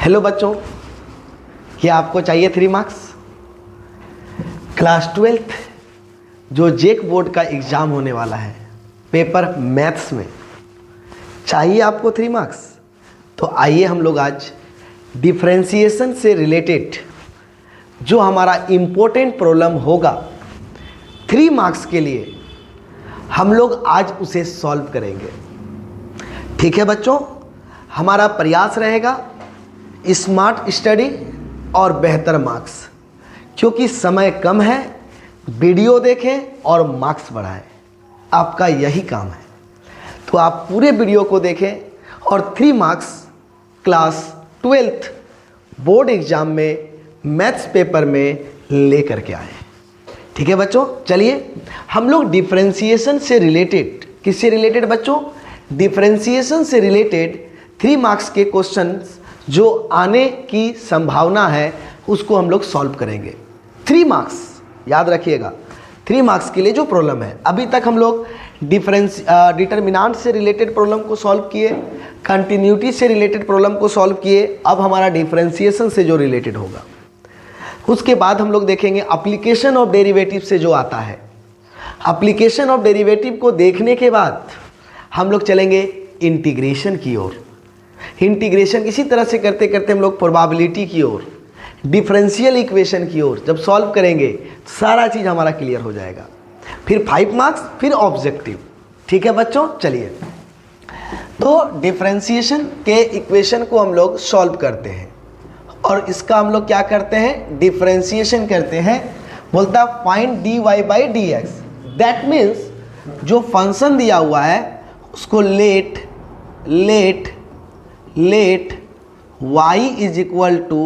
Hello बच्चों, क्या आपको चाहिए 3 मार्क्स? क्लास 12th जो जेक बोर्ड का एग्ज़ाम होने वाला है पेपर मैथ्स में, चाहिए आपको 3 मार्क्स? तो आइए हम लोग आज डिफरेंशिएशन से रिलेटेड जो हमारा इम्पोर्टेंट प्रॉब्लम होगा 3 मार्क्स के लिए, हम लोग आज उसे सॉल्व करेंगे। ठीक है बच्चों, हमारा प्रयास रहेगा स्मार्ट स्टडी और बेहतर मार्क्स, क्योंकि समय कम है। वीडियो देखें और मार्क्स बढ़ाएं, आपका यही काम है। तो आप पूरे वीडियो को देखें और 3 marks class 12th board exam में मैथ्स पेपर में ले करके आए। ठीक है बच्चों, चलिए हम लोग डिफरेंशिएशन से रिलेटेड, किससे रिलेटेड बच्चों? डिफरेंशिएशन से रिलेटेड 3 मार्क्स के क्वेश्चंस जो आने की संभावना है उसको हम लोग सॉल्व करेंगे। 3 मार्क्स याद रखिएगा, 3 मार्क्स के लिए जो प्रॉब्लम है। अभी तक हम लोग डिटर्मिनेंट से रिलेटेड प्रॉब्लम को सॉल्व किए, कंटिन्यूटी से रिलेटेड प्रॉब्लम को सॉल्व किए। अब हमारा डिफरेंशिएशन से जो रिलेटेड होगा, उसके बाद हम लोग देखेंगे एप्लीकेशन ऑफ डेरिवेटिव से जो आता है। एप्लीकेशन ऑफ डेरिवेटिव को देखने के बाद हम लोग चलेंगे इंटीग्रेशन की ओर। इंटीग्रेशन इसी तरह से करते करते हम लोग प्रोबेबिलिटी की ओर, डिफरेंशियल इक्वेशन की ओर जब सॉल्व करेंगे सारा चीज़ हमारा क्लियर हो जाएगा। फिर 5 मार्क्स, फिर ऑब्जेक्टिव। ठीक है बच्चों, चलिए तो डिफरेंशिएशन के इक्वेशन को हम लोग सॉल्व करते हैं और इसका हम लोग क्या करते हैं, डिफरेंशिएशन करते हैं। बोलता है find dy by d x. That means जो फंक्शन दिया हुआ है उसको let y is equal to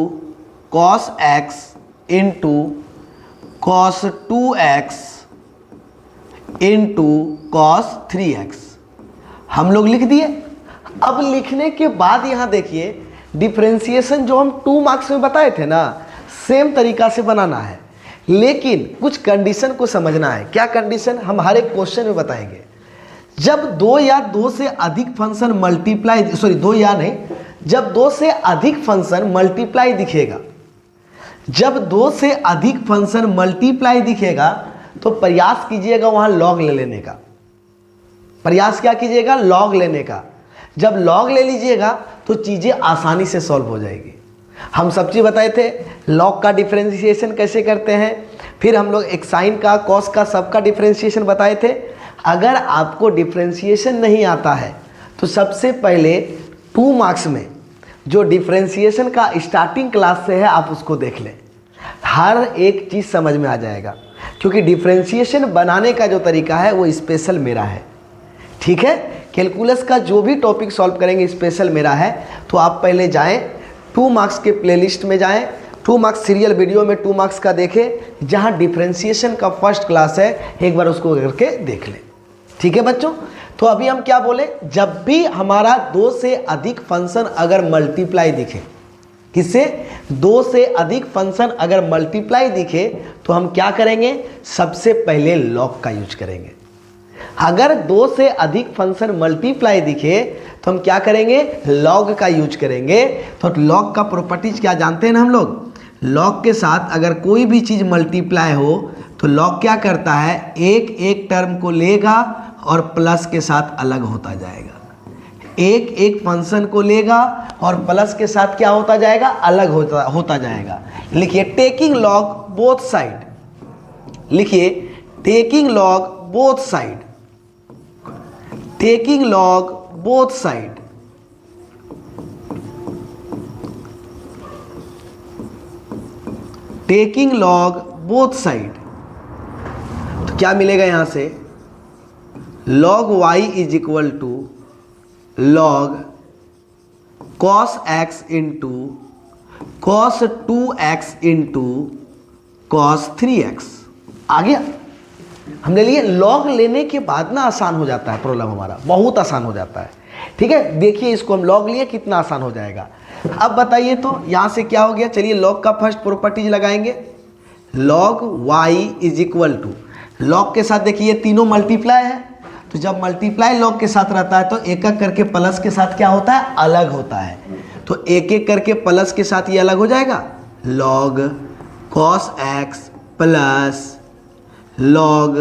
cos x into cos 2x into cos 3x हम लोग लिख दिए। अब लिखने के बाद यहाँ देखिए डिफरेंशिएशन जो हम 2 मार्क्स में बताए थे ना, सेम तरीका से बनाना है, लेकिन कुछ कंडीशन को समझना है। क्या कंडीशन हम हर एक क्वेश्चन में बताएंगे। जब 2 या 2 से अधिक फंक्शन मल्टीप्लाई, जब 2 से अधिक फंक्शन मल्टीप्लाई दिखेगा, जब 2 से अधिक फंक्शन मल्टीप्लाई दिखेगा तो प्रयास कीजिएगा वहां लॉग ले लेने का। प्रयास क्या कीजिएगा? लॉग लेने का। जब लॉग ले लीजिएगा तो चीजें आसानी से सॉल्व हो जाएगी। हम सब चीज बताए थे, लॉग का डिफरेंशिएशन कैसे करते हैं, फिर हम लोग एक साइन का, कॉस का, सबका डिफरेंशिएशन बताए थे। अगर आपको डिफरेंशिएशन नहीं आता है तो सबसे पहले 2 मार्क्स में जो डिफरेंशिएशन का स्टार्टिंग क्लास से है आप उसको देख लें, हर एक चीज़ समझ में आ जाएगा। क्योंकि डिफरेंशिएशन बनाने का जो तरीका है वो स्पेशल मेरा है। ठीक है, कैलकुलस का जो भी टॉपिक सॉल्व करेंगे स्पेशल मेरा है। तो आप पहले जाएं 2 मार्क्स के प्लेलिस्ट में जाएं, 2 मार्क्स सीरियल वीडियो में 2 मार्क्स का देखें, जहां डिफरेंशिएशन का फर्स्ट क्लास है, एक बार उसको करके देख लें। ठीक है बच्चों, तो अभी हम क्या बोले, जब भी हमारा 2 से अधिक फंक्शन अगर मल्टीप्लाई दिखे, किससे? 2 से अधिक फंक्शन अगर मल्टीप्लाई दिखे तो हम क्या करेंगे? सबसे पहले लॉग का यूज करेंगे। अगर 2 से अधिक फंक्शन मल्टीप्लाई दिखे तो हम क्या करेंगे? लॉग का यूज करेंगे। तो लॉग का प्रॉपर्टीज क्या जानते हैं ना हम लोग? लॉग के साथ अगर कोई भी चीज़ मल्टीप्लाई हो तो लॉग क्या करता है, एक टर्म को लेगा और प्लस के साथ अलग होता जाएगा। एक फंक्शन को लेगा और प्लस के साथ क्या होता जाएगा? अलग होता जाएगा। लिखिए टेकिंग लॉग बोथ साइड, लिखिए taking log both side, taking log both side. Taking log both side तो क्या मिलेगा यहां से? Log y is equal to log cos x into cos 2x into cos 3x। आ गया? हमने लिए लॉग लेने के बाद ना आसान हो जाता है प्रॉब्लम, हमारा बहुत आसान हो जाता है। ठीक है, देखिए इसको हम लॉग लिए कितना आसान हो जाएगा। अब बताइए तो यहाँ से क्या हो गया? चलिए लॉग का फर्स्ट प्रॉपर्टीज लगाएंगे। Log y is equal to, log के साथ देखिए तीनों मल्टीप्लाई है, तो जब मल्टीप्लाई लॉग के साथ रहता है तो एक एक करके प्लस के साथ क्या होता है? अलग होता है। तो एक एक करके प्लस के साथ ये अलग हो जाएगा, log cos x plus log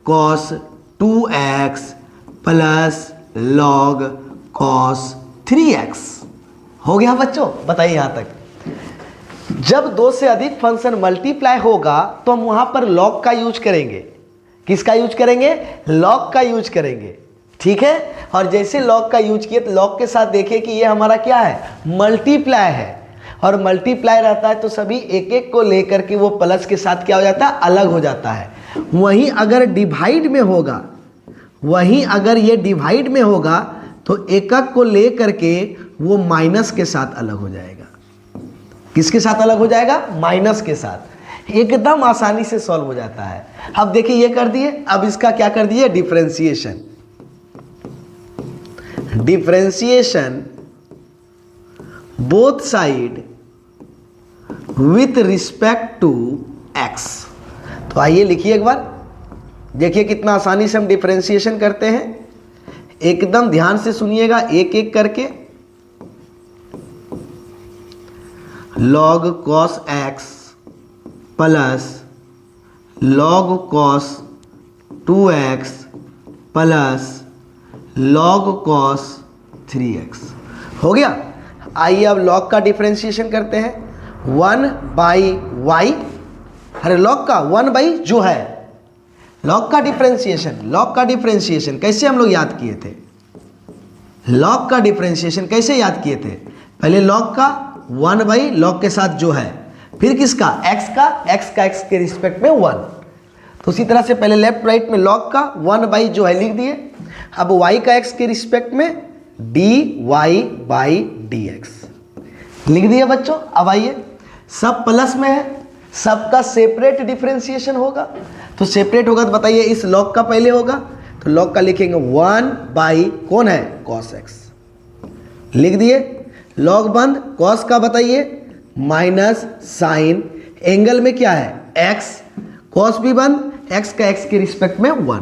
cos 2x plus log cos 3x। हो गया बच्चों, बताइए यहाँ तक। जब दो से अधिक फंक्शन मल्टीप्लाई होगा तो हम वहां पर log का यूज करेंगे। किसका यूज करेंगे? log का यूज करेंगे, ठीक है। और जैसे log का यूज किए तो log के साथ देखिए कि ये हमारा क्या है, मल्टीप्लाई है, और मल्टीप्लाई रहता है तो सभी एक एक को लेकर के वो प्लस के साथ क्या हो जाता है, अलग हो जाता है। वहीं अगर डिवाइड में होगा, वहीं अगर ये डिवाइड में होगा तो एकक को लेकर के वो माइनस के साथ अलग हो जाएगा। किसके साथ अलग हो जाएगा? माइनस के साथ। एकदम आसानी से सॉल्व हो जाता है। अब देखिए ये कर दिए, अब इसका क्या कर दिए, differentiation. Differentiation both side with respect to x. तो आइए लिखिए एक बार, देखिए कितना आसानी से हम डिफरेंशिएशन करते हैं। एकदम ध्यान से सुनिएगा एक एक करके। log cos x plus log cos 2x plus log cos 3x हो गया। आइए अब log का डिफरेंशिएशन करते हैं। 1/y, अरे log का 1/ जो है, log का डिफरेंशिएशन, log का डिफरेंशिएशन कैसे हम लोग याद किए थे? log का डिफरेंशिएशन कैसे याद किए थे? पहले log का 1/ log के साथ जो है, फिर किसका, x का x के रिस्पेक्ट में 1। तो उसी तरह से पहले लेफ्ट राइट में log का 1/ जो है लिख दिए। अब y का x के रिस्पेक्ट में dy/dx लिख दिए बच्चों। अब आइए, सब प्लस में है, सबका सेपरेट डिफरेंशिएशन होगा। तो सेपरेट होगा तो बताइए, इस log का पहले होगा तो log का लिखेंगे 1/ कौन है, cos x लिख दिए। log बंद, cos का बताइए माइनस साइन, एंगल में क्या है, x, cos भी बंद, x का x के रिस्पेक्ट में 1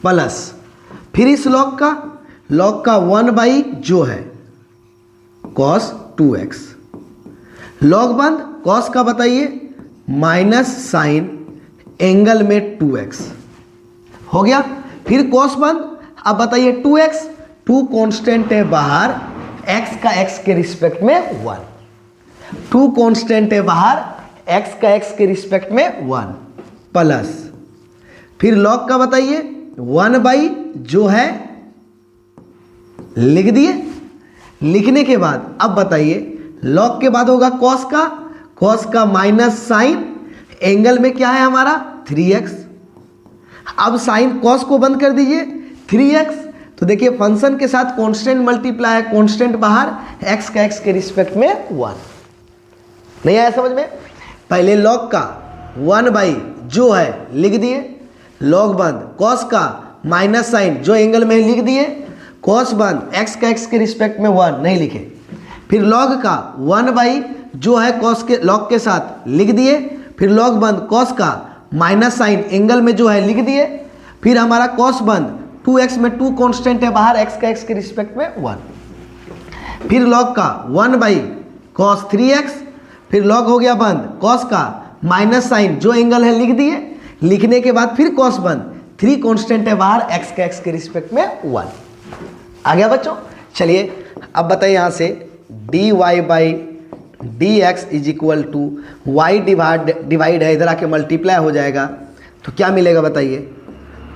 प्लस, फिर इस log का 1/ जो है cos 2x, log बंद, cos का बताइए माइनस साइन, एंगल में 2x हो गया। फिर cos बंद, अब बताइए 2x, 2 कांस्टेंट है बाहर, x का x के रिस्पेक्ट में 1, 2 कांस्टेंट है बाहर, x का x के रिस्पेक्ट में 1 प्लस, फिर log का बताइए 1/ जो है लिख दिए। लिखने के बाद अब बताइए log के बाद होगा cos का माइनस साइन, एंगल में क्या है हमारा 3x। अब साइन cos को बंद कर दीजिए, 3x। तो देखिए फंक्शन के साथ कांस्टेंट मल्टीप्लाई है, कांस्टेंट बाहर, x का x के रिस्पेक्ट में 1। नहीं आया समझ में? पहले log का 1/ जो है लिख दिए, log बंद, cos का माइनस साइन जो एंगल में लिख दिए, cos बंद, x का x के रिस्पेक्ट में 1 नहीं लिखे, फिर log का 1/ जो है cos के log के साथ लिख दिए, फिर log बंद, cos का माइनस साइन एंगल में जो है लिख दिए, फिर हमारा cos बंद, 2x में 2 कांस्टेंट है बाहर, x का x के रिस्पेक्ट में 1, फिर log का 1/ cos 3x, फिर log हो गया बंद, cos का माइनस साइन जो एंगल है लिख दिए। लिखने के बाद फिर cos बंद, 3 कांस्टेंट है बाहर, x का x के रिस्पेक्ट में 1 आ गया बच्चों। चलिए अब बताइए यहाँ से dy/dx is equal to y divide है, इधर आके मल्टीप्लाई हो जाएगा तो क्या मिलेगा बताइए,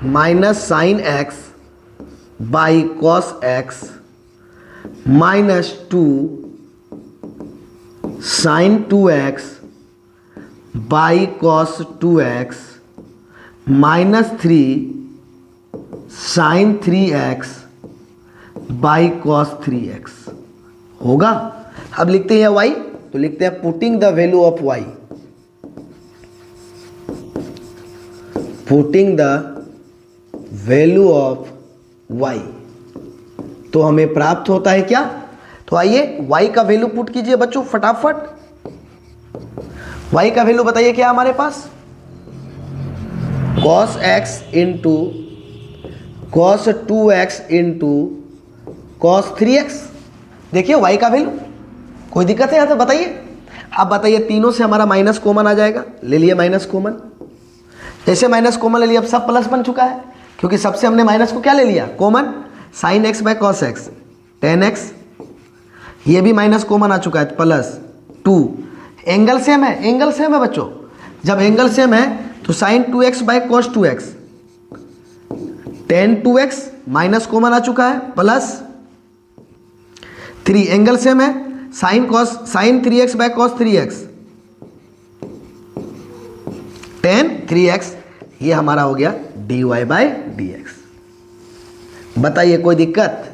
minus sine x by cos x minus 2 sine 2x by cos 2x minus 3 sine 3x by cos 3x होगा। अब लिखते हैं y, तो लिखते हैं putting the value of y, putting the value of y, तो हमें प्राप्त होता है क्या। तो आइए y का वैल्यू पुट कीजिए बच्चों फटाफट। y का वैल्यू बताइए क्या हमारे पास, cos x into cos 2x into cos 3x देखिए y का वैल्यू, कोई दिक्कत है यहाँ से बताइए। अब बताइए तीनों से हमारा माइनस कॉमन आ जाएगा, ले लिए माइनस कॉमन। जैसे माइनस कॉमन ले लिया अब सब प्लस बन चुका है, क्योंकि सबसे हमने माइनस को क्या ले लिया common, sine x by cos x, tan x. ये भी माइनस कॉमन आ चुका है प्लस 2। एंगल सेम है, एंगल सेम है बच्चों। जब एंगल सेम है तो sine 2x by cos 2x, tan 2x minus common आ चुका है प्लस 3। एंगल सेम है, sine 3x by cos 3x, tan 3x। ये हमारा हो गया dy बाय dx। बताइए कोई दिक्कत?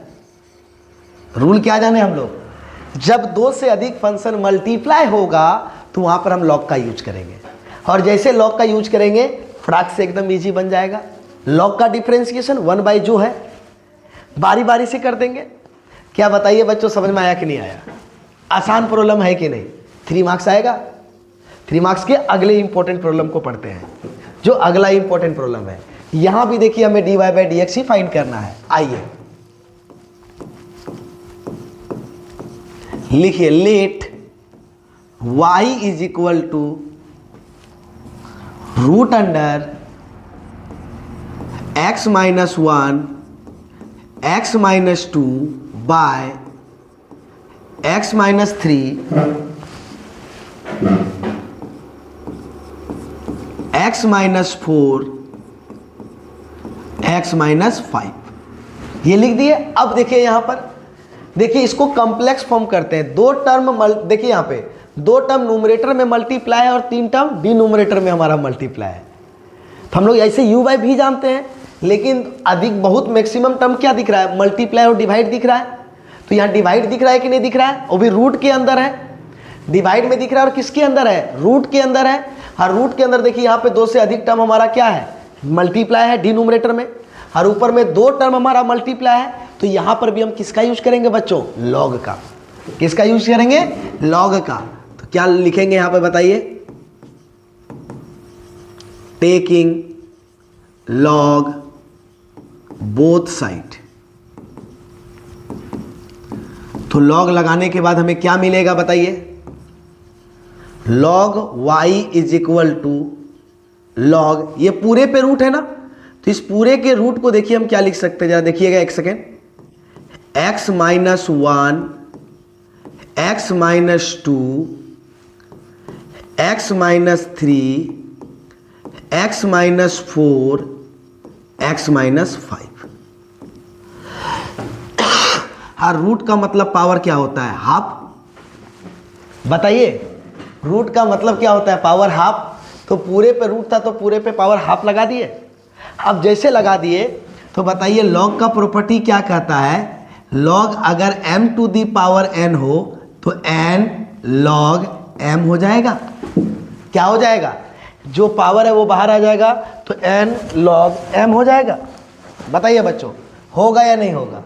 रूल क्या जाने हम लोग, जब दो से अधिक फंक्शन मल्टीप्लाई होगा तो वहां पर हम लॉग का यूज करेंगे, और जैसे लॉग का यूज करेंगे फटाक से एकदम इजी बन जाएगा। लॉग का डिफरेंशिएशन 1 बाई जो है बारी बारी से कर देंगे। क्या बताइए बच्चों, समझ में आया कि नहीं आया? आसान प्रॉब्लम है कि नहीं? 3 मार्क्स आएगा। 3 मार्क्स के अगले इंपॉर्टेंट प्रॉब्लम को पढ़ते हैं, जो अगला इंपॉर्टेंट प्रॉब्लम है। यहां भी देखिए हमें dy बाई dx ही फाइंड करना है। आइए लिखिए, let y is equal to root under x minus 1 x minus 2 by x minus 3 x minus 4 x minus 5। ये लिख दिए। अब देखिए यहां पर, देखिए इसको कॉम्प्लेक्स फॉर्म करते हैं। दो टर्म देखिए यहां पे 2 टर्म न्यूमरेटर में मल्टीप्लाई है और 3 टर्म डिनोमिनेटर में हमारा मल्टीप्लाई है। तो हम लोग ऐसे u बाई भी जानते हैं, लेकिन अधिक बहुत मैक्सिमम टर्म क्या दिख रहा है, मल्टीप्लाई और डिवाइड दिख रहा है। तो यहाँ डिवाइड दिख रहा है कि नहीं दिख रहा है? वो भी रूट के अंदर है, डिवाइड में दिख रहा है और किसके अंदर है, रूट के अंदर है। हर रूट के अंदर देखिए यहाँ पे 2 से अधिक टर्म हमारा क्या है, मल्टीप्लाई है डिनोमिनेटर में, और ऊपर में 2 टर्म हमारा मल्टीप्लाई है। तो यहाँ पर भी हम किसका यूज करेंगे बच्चों, लॉग का। किसका यूज करेंगे, लॉग का। तो क्या लिखेंगे यहाँ पे बताइए, टेकिंग लॉग बोथ साइड। तो लॉग लगाने के बाद हमें क्या मिलेगा बताइए, log y is equal to log, ये पूरे पे रूट है ना, तो इस पूरे के रूट को देखिए हम क्या लिख सकते हैं, जरा देखिएगा एक second. x minus 1 x minus 2 x minus 3 x minus 4 x minus 5। हर रूट का मतलब पावर क्या होता है, हाफ। बताइए रूट का मतलब क्या होता है, पावर हाफ। तो पूरे पे रूट था तो पूरे पे पावर हाफ लगा दिए। अब जैसे लगा दिए तो बताइए लॉग का प्रॉपर्टी क्या कहता है, लॉग अगर m to the power n हो तो n log m हो जाएगा। क्या हो जाएगा, जो पावर है वो बाहर आ जाएगा, तो n log m हो जाएगा। बताइए बच्चों होगा या नहीं होगा?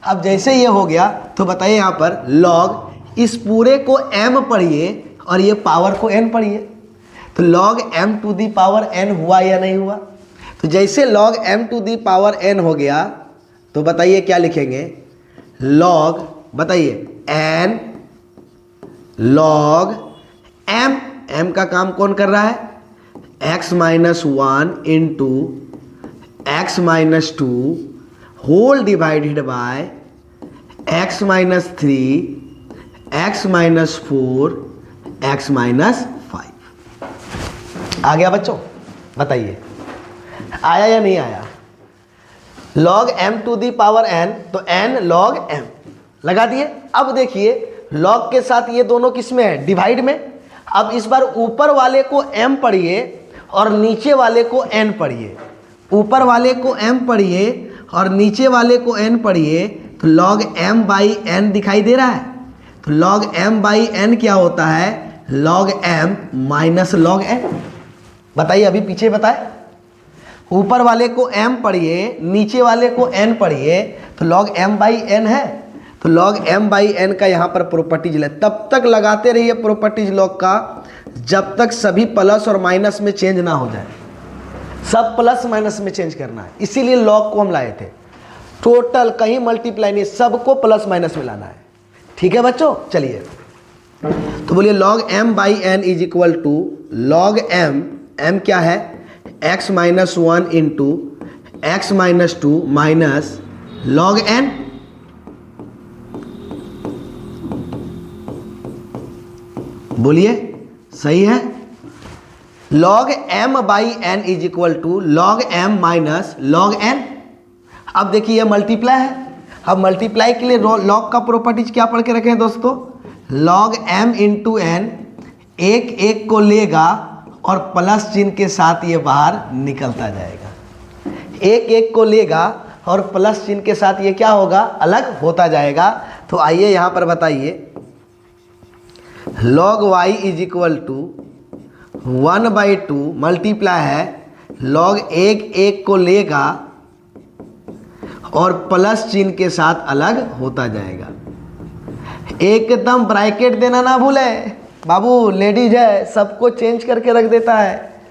अब जैसे ये हो गया तो बताइए यहाँ पर log इस पूरे को m पढ़िए और ये पावर को n पढ़िए, तो log m to the power n हुआ या नहीं हुआ? तो जैसे log m to the power n हो गया तो बताइए क्या लिखेंगे, log बताइए n log m। m का काम कौन कर रहा है, x minus 1 into x minus 2 whole divided by x minus 3 x minus 4 x minus 5। आ गया बच्चों? बताइए आया या नहीं आया? log m to the power n, तो n log m लगा दिए। अब देखिए log के साथ ये दोनों किस में है, डिवाइड में। अब इस बार ऊपर वाले को m पढ़िए और नीचे वाले को n पढ़िए। ऊपर वाले को m पढ़िए और नीचे वाले को n पढ़िए, तो log m बाई n दिखाई दे रहा है। तो log m बाई n क्या होता है, log m minus log n। बताइए अभी पीछे बताए, ऊपर वाले को m पढ़िए नीचे वाले को n पढ़िए, तो log m बाई n है। तो log m बाई n का यहाँ पर प्रॉपर्टीज है, तब तक लगाते रहिए प्रॉपर्टीज log का जब तक सभी प्लस और माइनस में चेंज ना हो जाए। सब प्लस माइनस में चेंज करना है, इसीलिए log को हम लाए थे। टोटल कहीं मल्टीप्लाई नहीं, सबको प्लस माइनस में लाना है। ठीक है बच्चों, चलिए तो बोलिए log m by n is equal to log m क्या है, x minus 1 into x minus 2 minus log n। बोलिए सही है। log m by n is equal to log m minus log n। अब देखिए मल्टीप्लाई है, अब मल्टीप्लाई के लिए log का प्रॉपर्टीज क्या पढ़ के रखे हैं दोस्तों, log m इंटू एन, एक एक को लेगा और प्लस चिन्ह के साथ ये बाहर निकलता जाएगा, एक एक को लेगा और प्लस चिन्ह के साथ ये क्या होगा, अलग होता जाएगा। तो आइए यहाँ पर बताइए, log y is equal to 1/2 multiply है log एक को लेगा और प्लस चिन्ह के साथ अलग होता जाएगा। एकदम ब्रैकेट देना ना भूले बाबू, लेडीज है सबको चेंज करके रख देता है।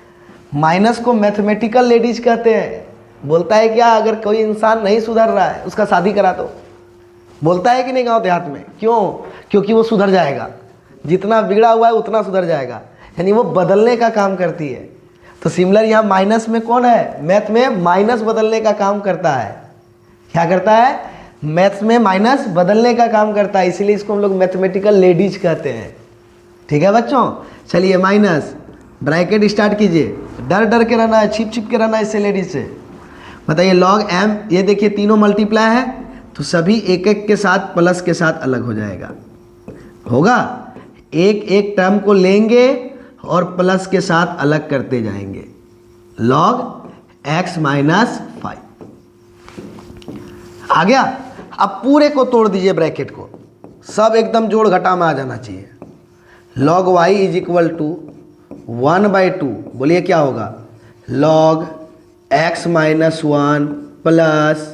माइनस को मैथमेटिकल लेडीज कहते हैं। बोलता है क्या, अगर कोई इंसान नहीं सुधर रहा है उसका शादी करा दो, बोलता है कि नहीं गांव देहात में, क्यों, क्योंकि वो सुधर जाएगा, जितना बिगड़ा हुआ है उतना सुधर जाएगा, यानी वो बदलने का काम करती है। तो सिमिलर यहाँ माइनस में कौन है, मैथ में माइनस बदलने का काम करता है। क्या करता है, मैथ्स में माइनस बदलने का काम करता है, इसीलिए इसको हम लोग मैथमेटिकल लेडीज कहते हैं। ठीक है बच्चों, चलिए माइनस ब्रैकेट स्टार्ट कीजिए, डर डर के रहना है, छिप छिप के रहना है इससे लेडीज से। बताइए log m, ये देखिए तीनों मल्टीप्लाई है तो सभी एक एक के साथ प्लस के साथ अलग हो जाएगा, होगा, एक एक टर्म को लेंगे और प्लस के साथ अलग करते जाएंगे, log x माइनस 5 आ गया। अब पूरे को तोड़ दीजिए ब्रैकेट को, सब एकदम जोड़ घटा में आ जाना चाहिए। log y is equal to 1/2, बोलिए क्या होगा, log x minus 1 plus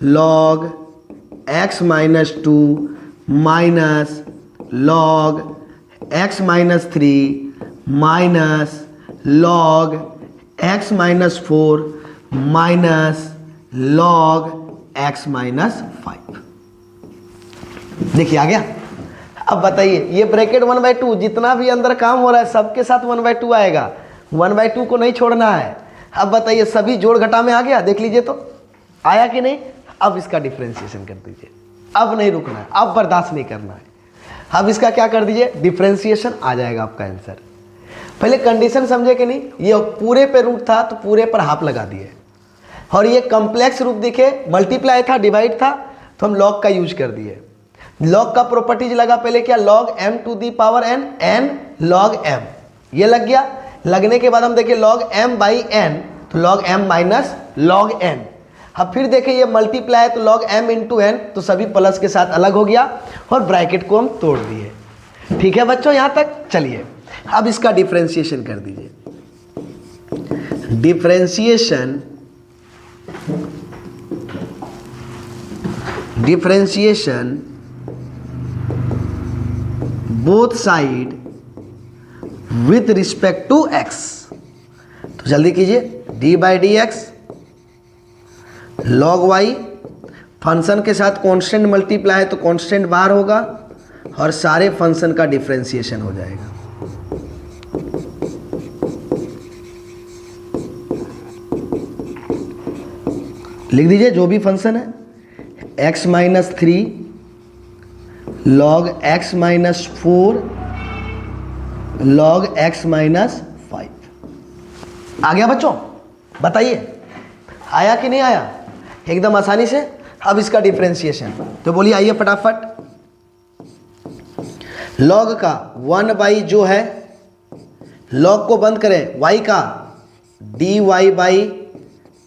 log x minus 2 minus log x minus 3 minus log x minus 4 minus log x minus 5। देखिए आ गया। अब बताइए ये ब्रैकेट 1/2, जितना भी अंदर काम हो रहा है सबके साथ 1/2 आएगा, 1/2 को नहीं छोड़ना है। अब बताइए सभी जोड़ घटा में आ गया, देख लीजिए तो आया कि नहीं। अब इसका डिफ्रेंशिएशन कर दीजिए, अब नहीं रुकना है, अब बर्दाश्त नहीं करना है। अब इसका क्या कर दीजिए, डिफ्रेंशिएशन, आ जाएगा आपका आंसर। पहले कंडीशन समझे कि नहीं, ये पूरे पे रूट था तो पूरे पर हाफ लगा दिए, और ये कॉम्प्लेक्स रूप दिखे, मल्टीप्लाई था, डिवाइड था, तो हम लॉग का यूज कर दिए। लॉग का प्रॉपर्टीज लगा पहले क्या, log m to the power n log m, ये लग गया। लगने के बाद हम देखिए log m बाई n, तो log m minus log n। अब फिर देखें ये मल्टीप्लाई है तो log m इंटू n, तो सभी प्लस के साथ अलग हो गया और ब्रैकेट को हम तोड़ दिए। ठीक है बच्चों यहाँ तक, चलिए अब इसका डिफ्रेंशिएशन कर दीजिए। Differentiation both side with respect to x, तो जल्दी कीजिए, d by d x log y, function के साथ कांस्टेंट मल्टीप्लाई है तो कांस्टेंट बाहर होगा और सारे फंक्शन का डिफ्रेंशिएशन हो जाएगा। लिख दीजिए जो भी फंक्शन है, x minus 3 log x minus 4 log x minus 5। आ गया बच्चों, बताइए आया कि नहीं आया, एकदम आसानी से। अब इसका डिफ्रेंशिएशन, तो बोलिए आइए फटाफट। log का 1/, जो है log को बंद करें, y का dy by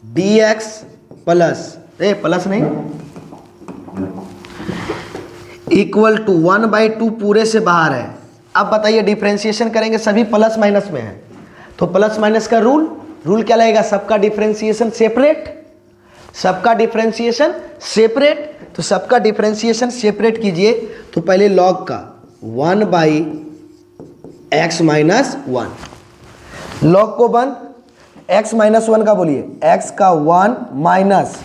dx plus, plus नहीं, इक्वल टू 1/2 पूरे से बाहर है। अब बताइए डिफ्रेंशिएशन करेंगे, सभी प्लस माइनस में है, तो प्लस माइनस का रूल क्या लगेगा, सबका डिफ्रेंशिएशन सेपरेट, सबका डिफ्रेंशिएशन सेपरेट। तो सबका डिफ्रेंशिएशन सेपरेट कीजिए, तो पहले log का 1/x माइनस 1, log को बंद, x माइनस 1 का बोलिए, x का 1 माइनस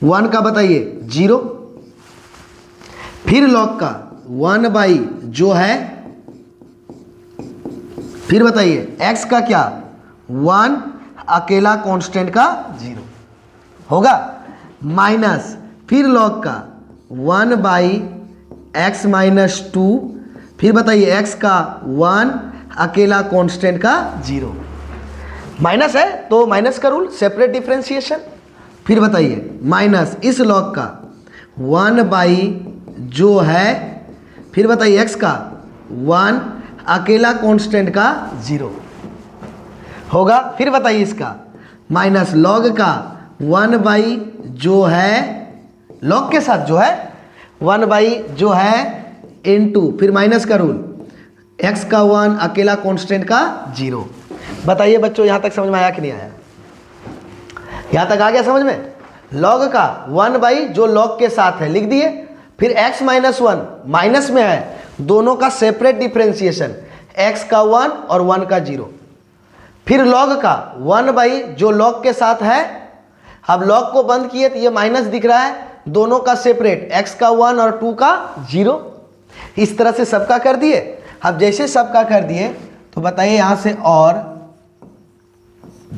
1 का बताइए 0, फिर लॉग का 1 बाई जो है, फिर बताइए x का क्या 1 अकेला कांस्टेंट का 0 होगा, माइनस फिर लॉग का 1 बाई एक्स माइनस 2, फिर बताइए x का 1 अकेला कांस्टेंट का 0, माइनस है तो माइनस का रूल सेपरेट डिफरेंशिएशन। फिर बताइए माइनस इस लॉग का 1 बाई जो है, फिर बताइए x का 1 अकेला कांस्टेंट का 0 होगा। फिर बताइए इसका माइनस लॉग का 1 बाई जो है, लॉग के साथ जो है 1 बाई जो है इनटू, फिर माइनस का रूल x का 1 अकेला कांस्टेंट का 0। बताइए बच्चों यहाँ तक समझ में आया कि नहीं आया? यहाँ तक आ गया समझ में? लॉग का 1 बाई जो लॉग के साथ है लिख दिए, फिर x माइनस 1 माइनस में है, दोनों का सेपरेट डिफरेंशिएशन, x का 1 और 1 का 0। फिर लॉग का 1 बाई जो लॉग के साथ है, अब लॉग को बंद किए तो ये माइनस दिख रहा है, दोनों का सेपरेट x का 1 और 2 का 0। इस तरह से सबका कर दिए। अब जैसे सबका कर दिए तो बताइए यहाँ से, और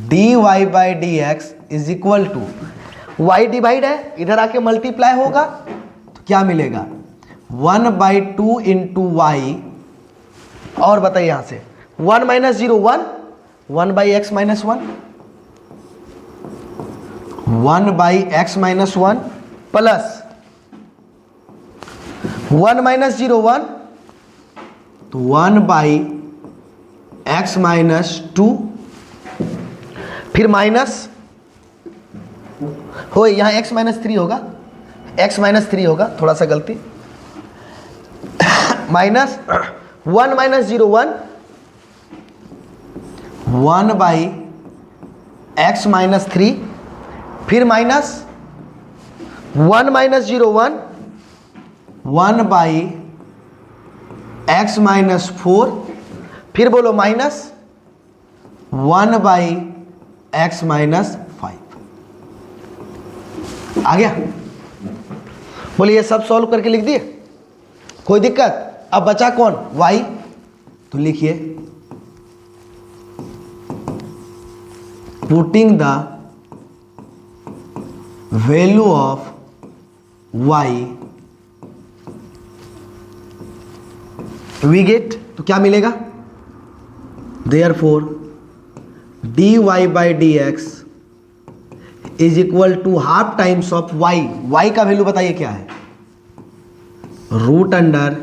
dy by d x is equal to, y divide है इधर आके मल्टीप्लाई होगा तो क्या मिलेगा 1 बाई 2 इंटू वाई, और बताइए यहाँ से 1 minus 0 1, 1 by x minus 1, 1 by x minus 1 plus 1 minus 0 1, तो 1 बाई एक्स माइनस 2, फिर माइनस हो यहाँ x माइनस 3 होगा, x माइनस 3 होगा, थोड़ा सा गलती, minus 1 minus 0 1, 1 by x minus 3, फिर minus 1 minus 0 1, 1 by x minus 4, फिर बोलो माइनस 1 बाई एक्स माइनस 5। आ गया? बोलिए सब सॉल्व करके लिख दिए, कोई दिक्कत? अब बचा कौन? y। तो लिखिए putting the value of y we get, तो क्या मिलेगा? Therefore dy by d x is equal to half times of y। y का वैल्यू बताइए क्या है? Root under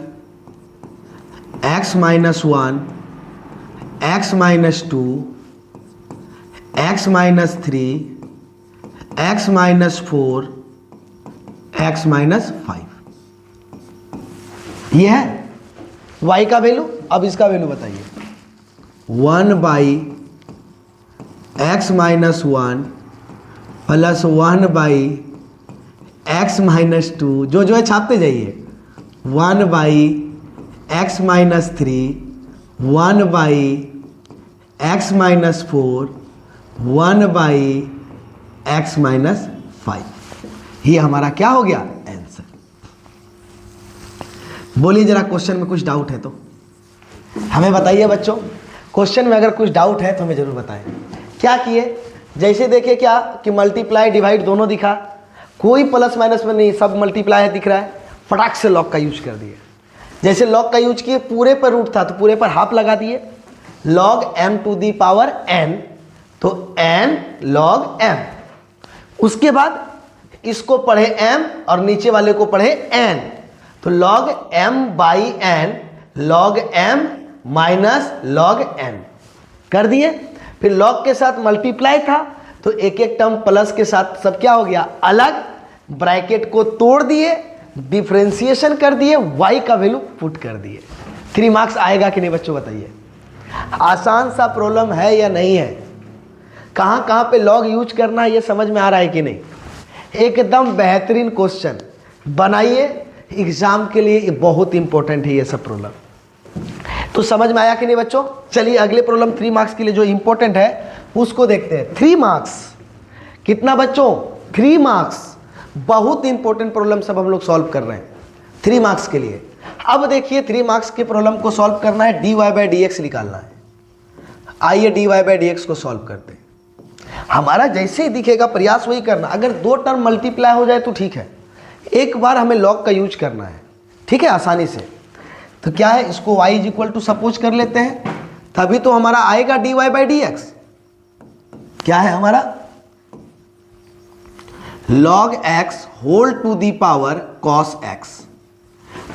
x minus 1, x minus 2, x minus 3, x minus 4, x minus 5। ये है y का वैल्यू। अब इसका वैल्यू बताइए, 1 by x minus 1 plus 1 by x minus 2, जो जो है छापते जाइए, 1 by x minus 3, 1 by x minus 4, 1 by x minus 5। ये हमारा क्या हो गया? आंसर। बोलिए जरा क्वेश्चन में कुछ डाउट है तो हमें बताइए बच्चों। क्वेश्चन में अगर कुछ डाउट है तो हमें जरूर बताएं। क्या किए? जैसे देखिए क्या कि मल्टीप्लाई डिवाइड दोनों दिखा, कोई प्लस माइनस में नहीं, सब मल्टीप्लाई दिख रहा है, फटाक से लॉग का यूज कर दिए। जैसे लॉग का यूज किए, पूरे पर रूट था तो पूरे पर हाफ लगा दिए, log m to the power n, तो n log m। उसके बाद इसको पढ़े m और नीचे वाले को पढ़े n, तो log m by n, log m minus log n कर दिए। फिर log के साथ मल्टीप्लाई था तो एक एक टर्म प्लस के साथ सब क्या हो गया? अलग, ब्रैकेट को तोड़ दिए, डिफरेंशिएशन कर दिए, y का वैल्यू पुट कर दिए। 3 मार्क्स आएगा कि नहीं बच्चों बताइए? आसान सा प्रॉब्लम है या नहीं है? कहाँ कहाँ पे लॉग यूज करना है ये समझ में आ रहा है कि नहीं? एकदम बेहतरीन क्वेश्चन बनाइए, एग्जाम के लिए बहुत इंपॉर्टेंट है ये सब प्रॉब्लम। तो समझ में आया कि नहीं बच्चों? चलिए अगले प्रॉब्लम 3 मार्क्स के लिए जो इंपॉर्टेंट है उसको देखते हैं। 3 मार्क्स कितना बच्चों? 3 मार्क्स। बहुत इंपॉर्टेंट प्रॉब्लम सब हम लोग सॉल्व कर रहे हैं। 3 मार्क्स के लिए। अब देखिए 3 मार्क्स के प्रॉब्लम को सॉल्व करना है, dy/dx निकालना है। आइए dy/dx को सॉल्व करते हैं। हमारा जैसे ही दिखेगा प्रयास वही करना। अगर 2 टर्म मल्टीप्लाई हो जाए तो ठीक है, एक बार हमें लॉग का यूज करना है, ठीक है, आसानी से। तो क्या है, इसको y = सपोज कर लेते हैं, तभी तो हमारा आएगा dy/dx। क्या है हमारा, log x whole to the power cos x।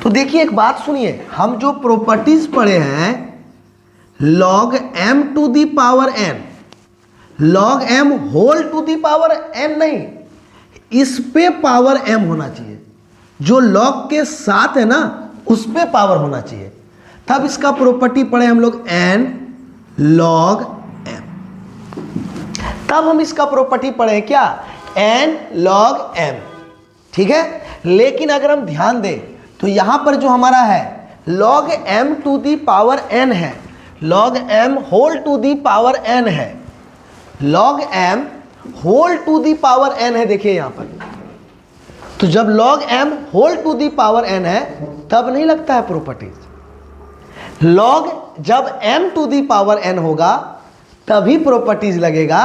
तो देखिए एक बात सुनिए, हम जो प्रॉपर्टीज पढ़े हैं log m to the power n, log m whole to the power n नहीं, इस पे पावर m होना चाहिए। जो log के साथ है ना उस पे पावर होना चाहिए। तब इसका प्रॉपर्टी पढ़े हम लोग n log m। तब हम इसका प्रॉपर्टी पढ़े क्या, n log m, ठीक है। लेकिन अगर हम ध्यान दें तो यहां पर जो हमारा है log m to the power n है, log m whole to the power n है, log m whole to the power n है। देखिए यहां पर, तो जब log m whole to the power n है तब नहीं लगता है प्रॉपर्टीज। log जब m to the power n होगा तभी प्रॉपर्टीज लगेगा,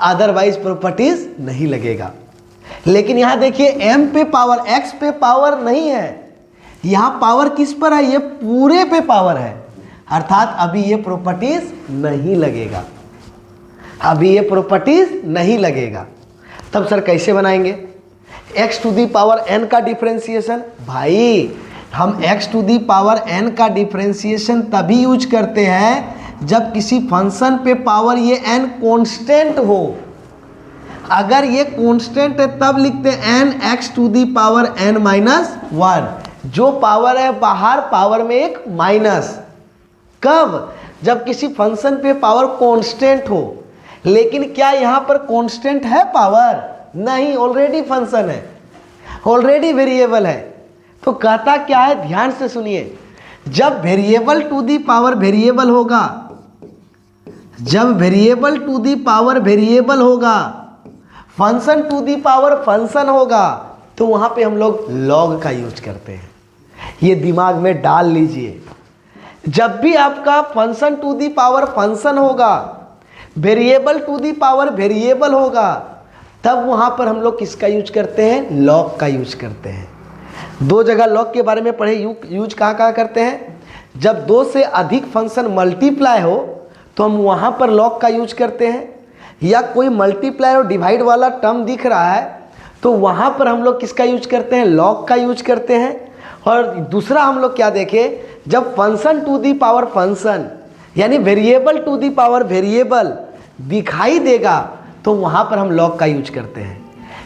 अदरवाइज प्रॉपर्टीज नहीं लगेगा। लेकिन यहां देखिए m पे पावर, x पे पावर नहीं है, यहां पावर किस पर है, ये पूरे पे पावर है, अर्थात अभी ये प्रॉपर्टीज नहीं लगेगा, अभी ये प्रॉपर्टीज नहीं लगेगा। तब सर कैसे बनाएंगे, x to the power n का डिफरेंशिएशन। भाई हम x to the power n का डिफरेंशिएशन तभी यूज करते हैं जब किसी फंक्शन पे पावर ये n कांस्टेंट हो। अगर ये कांस्टेंट है तब लिखते हैं n x to the power n minus 1। जो पावर है बाहर पावर में एक माइनस। कब, जब किसी फंक्शन पे पावर कांस्टेंट हो। लेकिन क्या यहाँ पर कांस्टेंट है पावर, नहीं, ऑलरेडी फंक्शन है, ऑलरेडी वेरिएबल है। तो कहता क्या है, ध्यान से सुनिए, जब variable to the power variable होगा, जब variable to the power variable होगा, function to the power function होगा, तो वहां पे हम लोग लॉग का यूज करते हैं। ये दिमाग में डाल लीजिए, जब भी आपका function to the power function होगा, variable to the power variable होगा, तब वहां पर हम लोग किसका यूज करते हैं, लॉग का यूज करते हैं। 2 जगह लॉग के बारे में पढ़े, यूज कहाँ कहाँ करते हैं, जब 2 से अधिक फंक्शन मल्टीप्लाई हो तो हम वहाँ पर लॉग का यूज करते हैं, या कोई मल्टीप्लाई और डिवाइड वाला टर्म दिख रहा है तो वहाँ पर हम लोग किसका यूज करते हैं, लॉग का यूज करते हैं। और दूसरा हम लोग क्या देखें, जब function to the power function यानी variable to the power variable दिखाई देगा तो वहाँ पर हम लॉग का यूज करते हैं।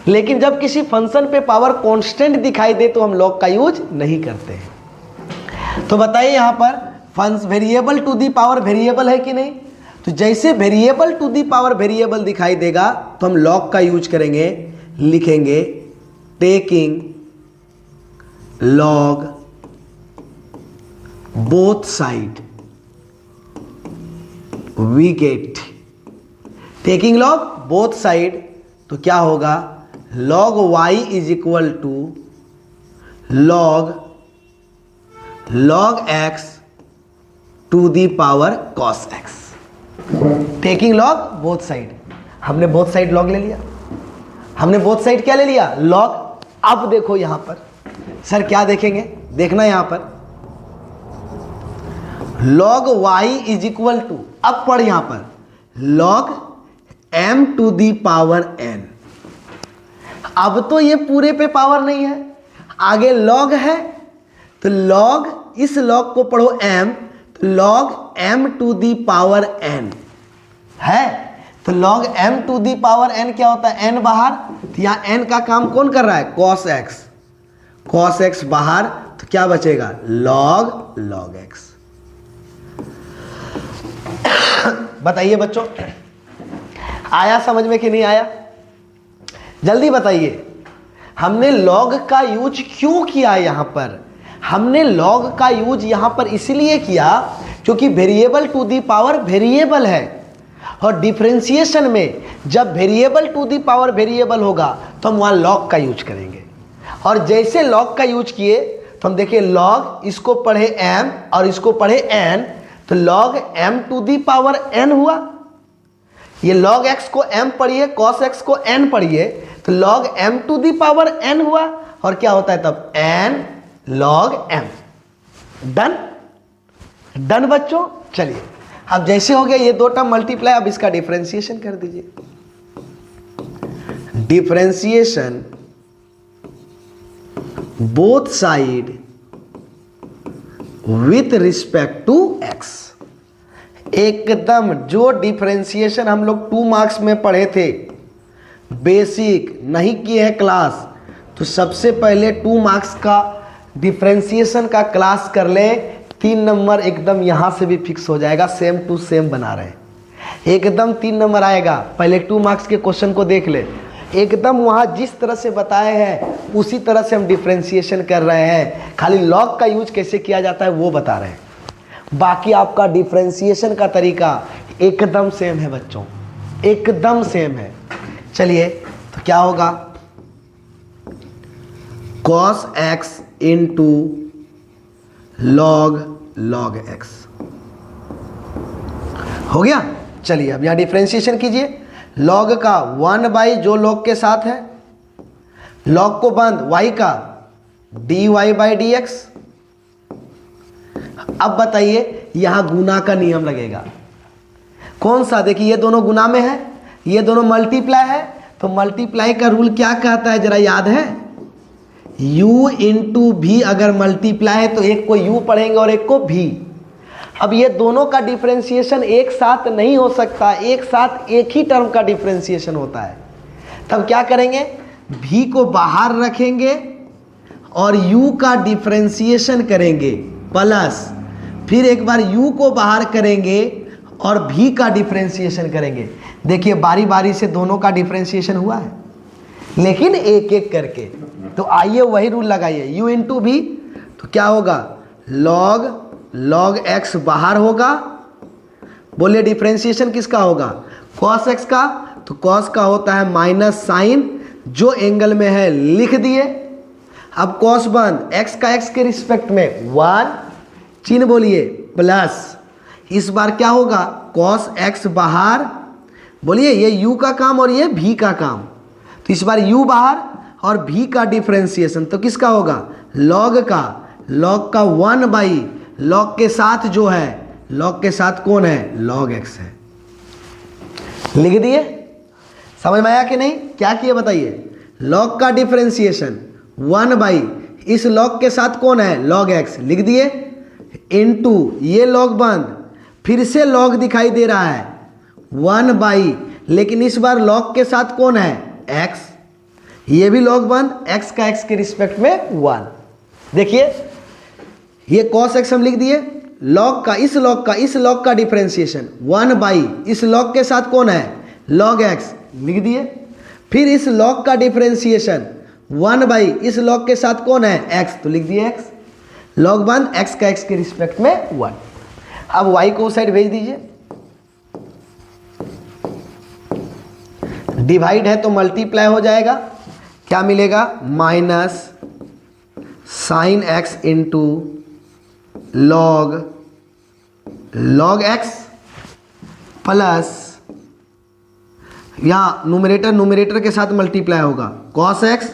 लेकिन जब किसी फंक्शन पे पावर कांस्टेंट दिखाई दे तो हम लॉग का यूज नहीं करते हैं। तो बताइए यहाँ पर variable to the power variable है कि नहीं, तो जैसे variable to the power variable दिखाई देगा तो हम लॉग का यूज करेंगे, लिखेंगे taking log both side, we get taking log both side. तो क्या होगा, log y is equal to log x to the power cos x। Taking log both side, हमने बोथ साइड लॉग ले लिया, हमने बोथ साइड क्या ले लिया, लॉग। अब देखो यहां पर सर क्या देखेंगे, देखना यहां पर log y is equal to, अब पढ़ यहां पर log m to the power n। अब तो ये पूरे पे पावर नहीं है, आगे log है, तो log, इस log को पढ़ो m, तो log m to the power n है। तो log m to the power n क्या होता है, n बाहर, तो यहाँ n का काम कौन कर रहा है, cos x, cos x बाहर, तो क्या बचेगा, log x। बताइए बच्चों, आया समझ में कि नहीं आया, जल्दी बताइए। हमने लॉग का यूज क्यों किया यहां पर, हमने लॉग का यूज यहां पर इसलिए किया क्योंकि variable to the power variable है, और डिफरेंशिएशन में जब variable to the power variable होगा तो हम वहां लॉग का यूज करेंगे। और जैसे लॉग का यूज किए तो हम देखिए log इसको पढ़े m और इसको पढ़े n, तो log m to the power n हुआ। ये log x को m पढ़िए, cos x को n पढ़िए, तो log m to the power n हुआ। और क्या होता है तब n log m। Done done बच्चों। चलिए अब जैसे हो गया ये दो टर्म मल्टीप्लाई, अब इसका डिफरेंशिएशन कर दीजिए। Differentiation both side with respect to x। एकदम जो डिफरेंशिएशन हम लोग 2 मार्क्स में पढ़े थे, बेसिक नहीं किए हैं क्लास, तो सबसे पहले 2 मार्क्स का डिफरेंशिएशन का क्लास कर ले। 3 नंबर एकदम यहां से भी फिक्स हो जाएगा, सेम टू सेम बना रहे हैं, एकदम 3 नंबर आएगा। पहले 2 मार्क्स के क्वेश्चन को देख ले, एकदम वहां जिस तरह से बताए हैं उसी तरह से हम डिफरेंशिएशन कर रहे हैं, खाली लॉग का यूज कैसे किया जाता है वो बता रहे हैं। बाकी आपका डिफरेंशिएशन का तरीका एकदम सेम है बच्चों, एकदम सेम है। चलिए तो क्या होगा, cos x into log x हो गया। चलिए अब यहां डिफरेंशिएशन कीजिए। log का 1 बाई जो log के साथ है, log को बंद y का dy बाई dx। अब बताइए यहां गुना का नियम लगेगा, कौन सा? देखिए ये दोनों गुना में है, ये दोनों मल्टीप्लाई है, तो मल्टीप्लाई का रूल क्या कहता है जरा याद है? u इंटू भी अगर मल्टीप्लाई है तो एक को u पढ़ेंगे और एक को v। अब ये दोनों का डिफरेंशिएशन एक साथ नहीं हो सकता, एक साथ एक ही टर्म का डिफरेंशिएशन होता है। तब क्या करेंगे, v को बाहर रखेंगे और u का डिफरेंशिएशन करेंगे, प्लस फिर एक बार u को बाहर करेंगे और v का डिफरेंशिएशन करेंगे। देखिए बारी बारी से दोनों का डिफरेंशिएशन हुआ है, लेकिन एक एक करके। तो आइए वही रूल लगाइए, u इंटू भी, तो क्या होगा, log x बाहर होगा। बोलिए डिफरेंशिएशन किसका होगा, cos x का, तो cos का होता है माइनस साइन जो एंगल में है लिख दिए। अब cos बंद, x का x के रिस्पेक्ट में 1 चिन्ह बोलिए, प्लस इस बार क्या होगा, cos x बाहर, बोलिए ये u का काम और ये v का काम, तो इस बार u बाहर और v का डिफरेंशिएशन, तो किसका होगा, log का। log का 1 बाई log के साथ जो है, log के साथ कौन है, log x है। लिख दिए, समझ में आया कि नहीं? क्या किए बताइए, log का डिफरेंशिएशन 1 बाई इस log के साथ कौन है, log x, लिख दिए, इनटू ये log बंद, फिर से log दिखाई दे रहा है 1 बाई, लेकिन इस बार log के साथ कौन है, x, ये भी log बंद, x का x के रिस्पेक्ट में 1। देखिए ये cos x हम लिख दिए, log का इस log का डिफरेंशिएशन 1 बाई इस log के साथ कौन है, log x, लिख दिए, फिर इस log का डिफरेंशिएशन 1 बाई इस log के साथ कौन है, x, तो लिख दिए x, log बंद, x का x के रिस्पेक्ट में 1। अब y को उस साइड भेज दीजिए, डिवाइड है तो मल्टीप्लाई हो जाएगा, क्या मिलेगा, minus sine x into log x plus यहाँ न्यूमरेटर के साथ मल्टीप्लाई होगा cos x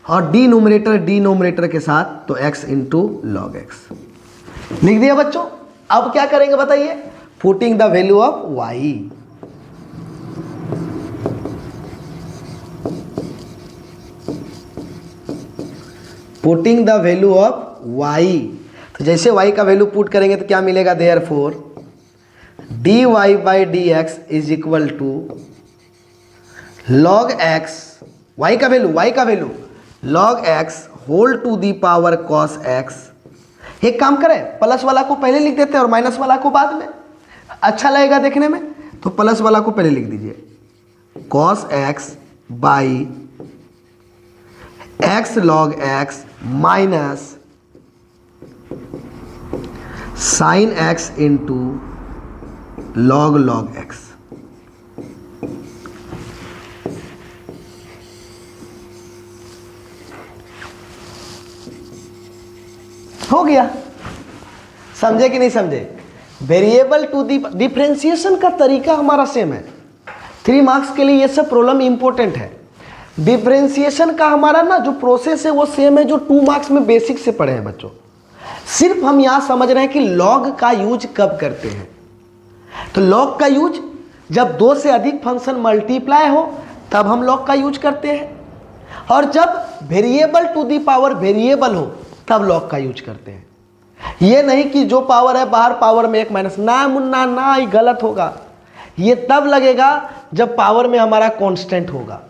और डिनोमिनेटर के साथ तो x इंटू log x। लिख दिया बच्चों। अब क्या करेंगे बताइए, putting the value of y। Putting the value of y, तो जैसे y का वैल्यू पुट करेंगे तो क्या मिलेगा, therefore dy by d x is equal to log x, y का value log x whole to the power cos x। एक काम करें, प्लस वाला को पहले लिख देते हैं और माइनस वाला को बाद में, अच्छा लगेगा देखने में, तो प्लस वाला को पहले लिख दीजिए, cos x by x log x minus sine x into log x। हो गया। समझे कि नहीं समझे? वेरिएबल टू दी डिफरेंशिएशन का तरीका हमारा सेम है। 3 मार्क्स के लिए ये सब प्रॉब्लम इंपॉर्टेंट है। डिफरेंशिएशन का हमारा ना जो प्रोसेस है वो सेम है जो 2 मार्क्स में बेसिक से पढ़े हैं बच्चों। सिर्फ हम यहाँ समझ रहे हैं कि लॉग का यूज कब करते हैं। तो लॉग का यूज जब 2 से अधिक फंक्शन मल्टीप्लाई हो तब हम लॉग का यूज करते हैं, और जब variable to the power variable हो तब लॉग का यूज करते हैं। ये नहीं कि जो पावर है बाहर पावर में 1 माइनस, ना मुन्ना ना, ये गलत होगा। ये तब लगेगा जब पावर में हमारा कांस्टेंट होगा,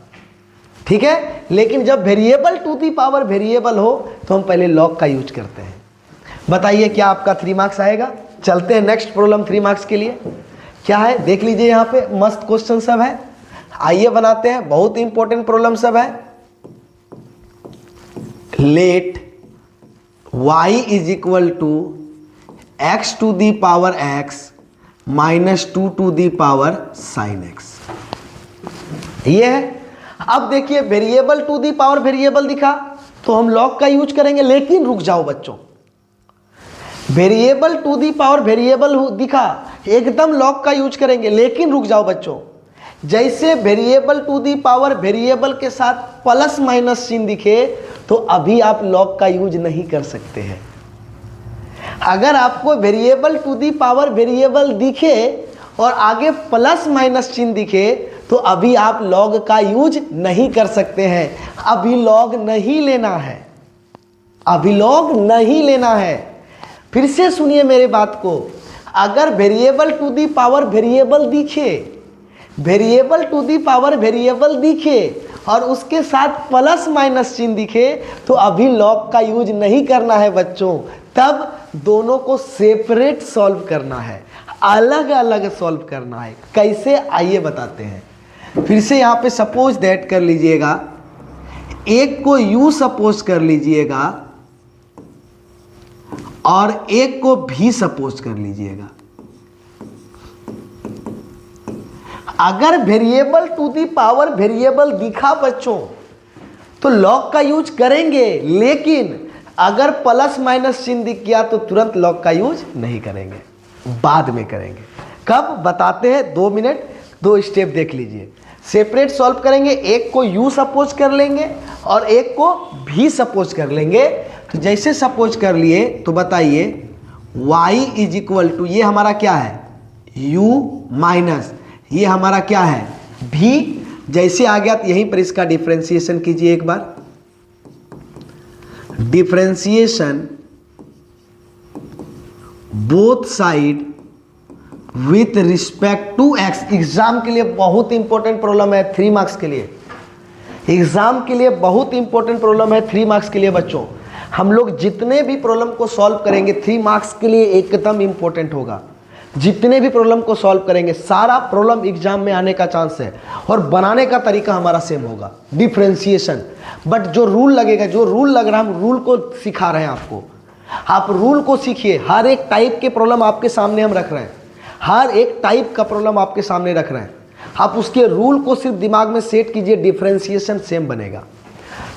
ठीक है। लेकिन जब variable to the power variable हो तो हम पहले लॉग का यूज करते हैं। बताइए क्या आपका 3 मार्क्स आएगा? चलते हैं नेक्स्ट प्रॉब्लम 3 मार्क्स के लिए। क्या है देख लीजिए, यहाँ पे मस्त क्वेश्चन सब है। आइए बनाते हैं, बहुत इंपॉर्टेंट प्रॉब्लम सब है। Let y is equal to x to the power x minus 2 to the power sine x। ये है। अब देखिए variable to the power variable दिखा तो हम लॉग का यूज करेंगे, लेकिन रुक जाओ बच्चों, variable to the power variable दिखा एकदम लॉग का यूज करेंगे, लेकिन रुक जाओ बच्चों, जैसे variable to the power variable के साथ प्लस माइनस चिन्ह दिखे तो अभी आप लॉग का यूज नहीं कर सकते हैं। अगर आपको variable to the power variable दिखे और आगे प्लस माइनस चिन्ह दिखे तो अभी आप लॉग का यूज नहीं कर सकते हैं। अभी लॉग नहीं लेना है, अभी लॉग नहीं लेना है। फिर से सुनिए मेरे बात को, अगर variable to the power variable दिखे, variable to the power variable दिखे और उसके साथ प्लस माइनस चिन्ह दिखे तो अभी लॉग का यूज नहीं करना है बच्चों। तब दोनों को सेपरेट सॉल्व करना है, अलग अलग सॉल्व करना है। कैसे आइए बताते हैं। फिर से यहाँ पे सपोज दैट कर लीजिएगा, एक को यू सपोज कर लीजिएगा और एक को भी सपोज कर लीजिएगा। अगर variable to the power variable दिखा बच्चों तो लॉग का यूज करेंगे, लेकिन अगर प्लस माइनस चिन्ह दिख गया तो तुरंत लॉग का यूज नहीं करेंगे, बाद में करेंगे। कब बताते हैं, 2 मिनट, 2 स्टेप देख लीजिए। सेपरेट सॉल्व करेंगे, एक को यू सपोज कर लेंगे और एक को भी सपोज कर लेंगे। तो जैसे सपोज कर लिए तो बताइए y इज इक्वल टू, ये हमारा क्या है u माइनस ये हमारा क्या है भी। जैसे आ गया तो यहीं पर इसका डिफरेंशिएशन कीजिए एक बार। Differentiation both side with respect to x। Exam के लिए बहुत इंपॉर्टेंट प्रॉब्लम है 3 मार्क्स के लिए। एग्जाम के लिए बहुत इंपॉर्टेंट प्रॉब्लम है 3 मार्क्स के लिए बच्चों। हम लोग जितने भी प्रॉब्लम को सॉल्व करेंगे 3 मार्क्स के लिए एकदम इंपॉर्टेंट होगा। जितने भी प्रॉब्लम को सॉल्व करेंगे सारा प्रॉब्लम एग्जाम में आने का चांस है, और बनाने का तरीका हमारा सेम होगा, डिफरेंशिएशन। बट जो रूल लगेगा, जो रूल लग रहा है, हम रूल को सिखा रहे हैं आपको। आप रूल को सीखिए। हर एक टाइप के प्रॉब्लम आपके सामने हम रख रहे हैं, हर एक टाइप का प्रॉब्लम आपके सामने रख रहे हैं। आप उसके रूल को सिर्फ दिमाग में सेट कीजिए, डिफरेंशिएशन सेम बनेगा।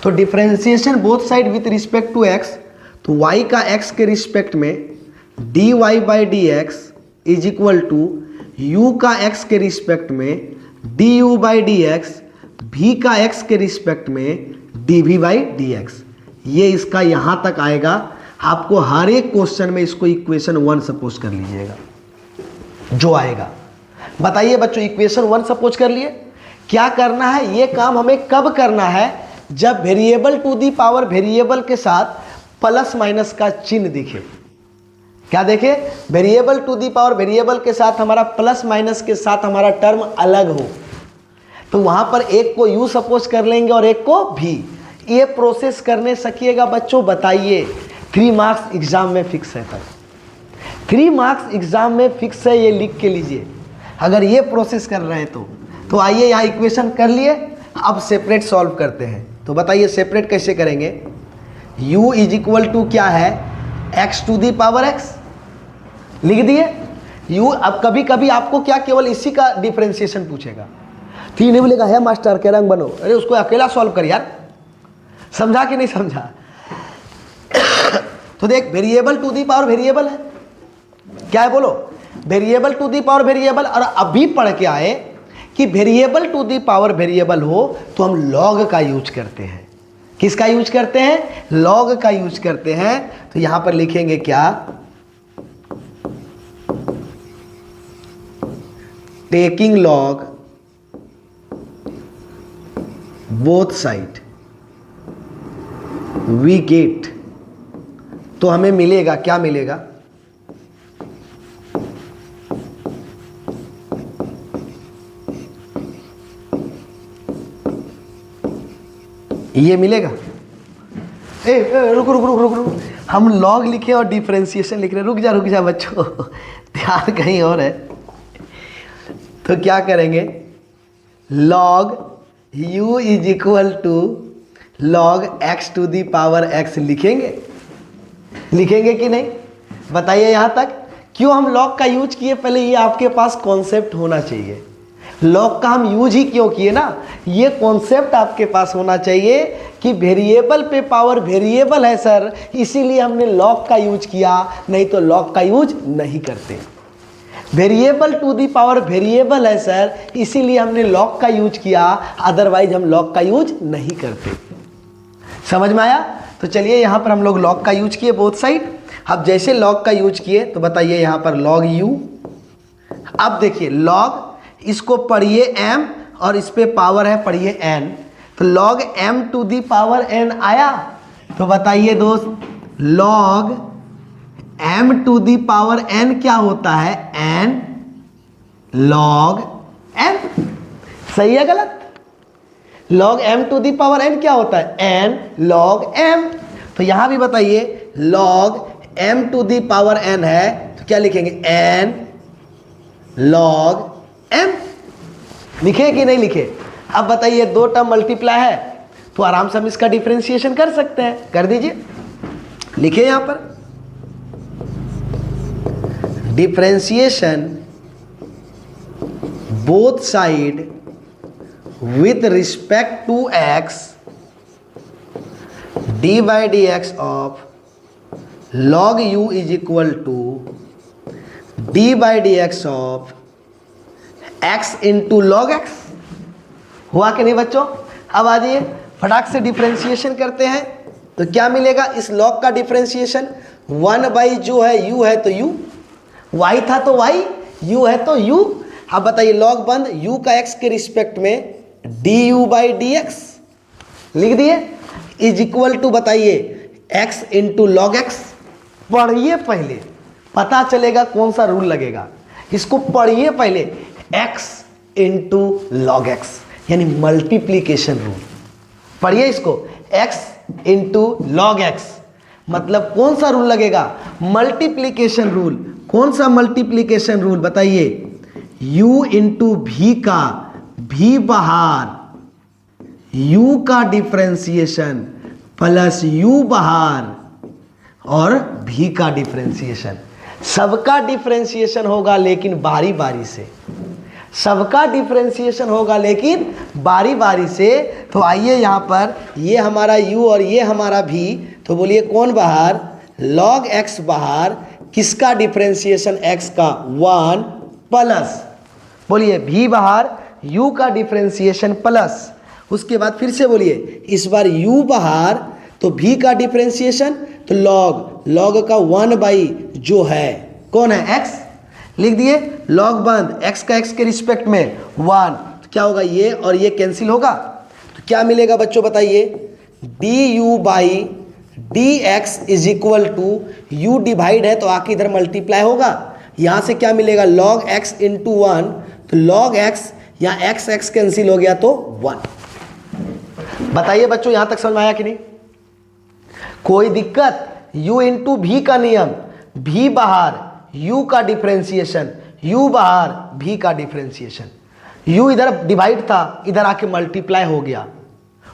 तो differentiation both side with respect to x, तो y का x के रिस्पेक्ट में dy by d x is equal to u का x के रिस्पेक्ट में du by d x, v का x के रिस्पेक्ट में dv बाई डी एक्स। ये इसका यहाँ तक आएगा। आपको हर एक क्वेश्चन में इसको इक्वेशन 1 सपोज कर लीजिएगा जो आएगा। बताइए बच्चों, इक्वेशन 1 सपोज कर लिए। क्या करना है, ये काम हमें कब करना है, जब variable to the power variable के साथ प्लस माइनस का चिन्ह दिखे। क्या देखे, variable to the power variable के साथ हमारा प्लस माइनस के साथ हमारा टर्म अलग हो, तो वहां पर एक को यू सपोज कर लेंगे और एक को भी। ये प्रोसेस करने सकिएगा बच्चों, बताइए। 3 मार्क्स एग्जाम में फिक्स है। तब 3 मार्क्स एग्जाम में फिक्स है, ये लिख के लीजिए अगर ये प्रोसेस कर रहे हैं तो आइए यहाँ इक्वेशन कर लिए। अब सेपरेट सॉल्व करते हैं। तो बताइए सेपरेट कैसे करेंगे। u इज इक्वल टू क्या है, x to the power x लिख दिए u। अब कभी कभी आपको क्या केवल इसी का डिफरेंशिएशन पूछेगा, तो ये नहीं बोलेगा है मास्टर के रंग बनो, अरे उसको अकेला सॉल्व कर यार। समझा कि नहीं समझा। तो देख variable to the power variable है, क्या है बोलो, variable to the power variable. और अभी पढ़ के आए कि variable to the power variable हो तो हम लॉग का यूज करते हैं। किसका यूज करते हैं? लॉग का यूज करते हैं। तो यहां पर लिखेंगे क्या? Taking log both side we get, तो हमें मिलेगा क्या मिलेगा? ये मिलेगा। रुक रुक रुक रुक रुक, हम लॉग लिखे और डिफरेंशिएशन लिख रहे हैं। रुक जा बच्चों, ध्यान कहीं और है। तो क्या करेंगे? Log u is equal to log x to the power x लिखेंगे कि नहीं? बताइए यहाँ तक। क्यों हम लॉग का यूज किए? पहले ये आपके पास कॉन्सेप्ट होना चाहिए। लॉग का हम यूज ही क्यों किए ना, ये कॉन्सेप्ट आपके पास होना चाहिए कि वेरिएबल पे पावर वेरिएबल है सर, इसीलिए हमने लॉग का यूज किया, नहीं तो लॉग का यूज नहीं करते। Variable to the power variable है सर, इसीलिए हमने लॉग का यूज किया, अदरवाइज हम लॉग का यूज नहीं करते। समझ में आया? तो चलिए यहाँ पर हम लोग लॉग का यूज किए बोथ साइड। अब जैसे लॉग का यूज किए तो बताइए यहाँ पर लॉग u। अब देखिए लॉग, इसको पढ़िए m और इस पे पावर है पढ़िए n, तो log m to the power n आया। तो बताइए दोस्त, log m to the power n क्या होता है? n log m। सही है गलत? log m to the power n क्या होता है? n log m। तो यहां भी बताइए log m to the power n है तो क्या लिखेंगे? n log m। लिखे कि नहीं लिखे? अब बताइए दो टर्म मल्टीप्लाई है तो आराम से हम इसका डिफरेंशिएशन कर सकते हैं। कर दीजिए, लिखे यहां पर differentiation both side with respect to x d by d x of log u is equal to d by d x of x into log x. हुआ कि नहीं बच्चों? अब आ जाइए फटाक से डिफरेंशिएशन करते हैं। तो क्या मिलेगा? इस लॉग का डिफरेंशिएशन 1 बाई जो है u है तो u, y था तो y, u है तो u। अब बताइए लॉग बंद u का x के रिस्पेक्ट में du बाई डी एक्स लिख दिए, इज इक्वल टू बताइए x इंटू लॉग एक्स। पढ़िए पहले, पता चलेगा कौन सा रूल लगेगा। इसको पढ़िए पहले, x इंटू लॉग एक्स यानी मल्टीप्लीकेशन रूल। पढ़िए इसको, x इंटू लॉग एक्स मतलब कौन सा रूल लगेगा? Multiplication rule. कौन सा मल्टीप्लीकेशन रूल बताइए? u इंटू भी का, भी बाहर, u का डिफरेंशिएशन प्लस u बाहर और v का डिफरेंशिएशन। सबका डिफरेंशिएशन होगा लेकिन बारी बारी से, सबका डिफरेंशिएशन होगा लेकिन बारी बारी से। तो आइए यहाँ पर ये हमारा u और ये हमारा v, तो बोलिए कौन बाहर? log x बाहर, किसका डिफरेंशिएशन? x का 1 प्लस, बोलिए v बाहर, u का डिफरेंशिएशन प्लस, उसके बाद फिर से बोलिए इस बार u बाहर तो v का डिफरेंशिएशन, तो log का 1 बाई जो है कौन है? x लिख दिए। log बंद x का x के रिस्पेक्ट में 1, तो क्या होगा? ये और ये कैंसिल होगा, तो क्या मिलेगा बच्चों बताइए? du by d x is equal to u divide है तो आके इधर मल्टीप्लाई होगा। यहाँ से क्या मिलेगा? log x इंटू 1, तो log x यहाँ x कैंसिल हो गया तो 1। बताइए बच्चों यहाँ तक समझ में आया कि नहीं? कोई दिक्कत? u इंटू भी का नियम, भी बाहर u का डिफरेंशिएशन, u बाहर v का डिफरेंशिएशन। u इधर डिवाइड था, इधर आके मल्टीप्लाई हो गया।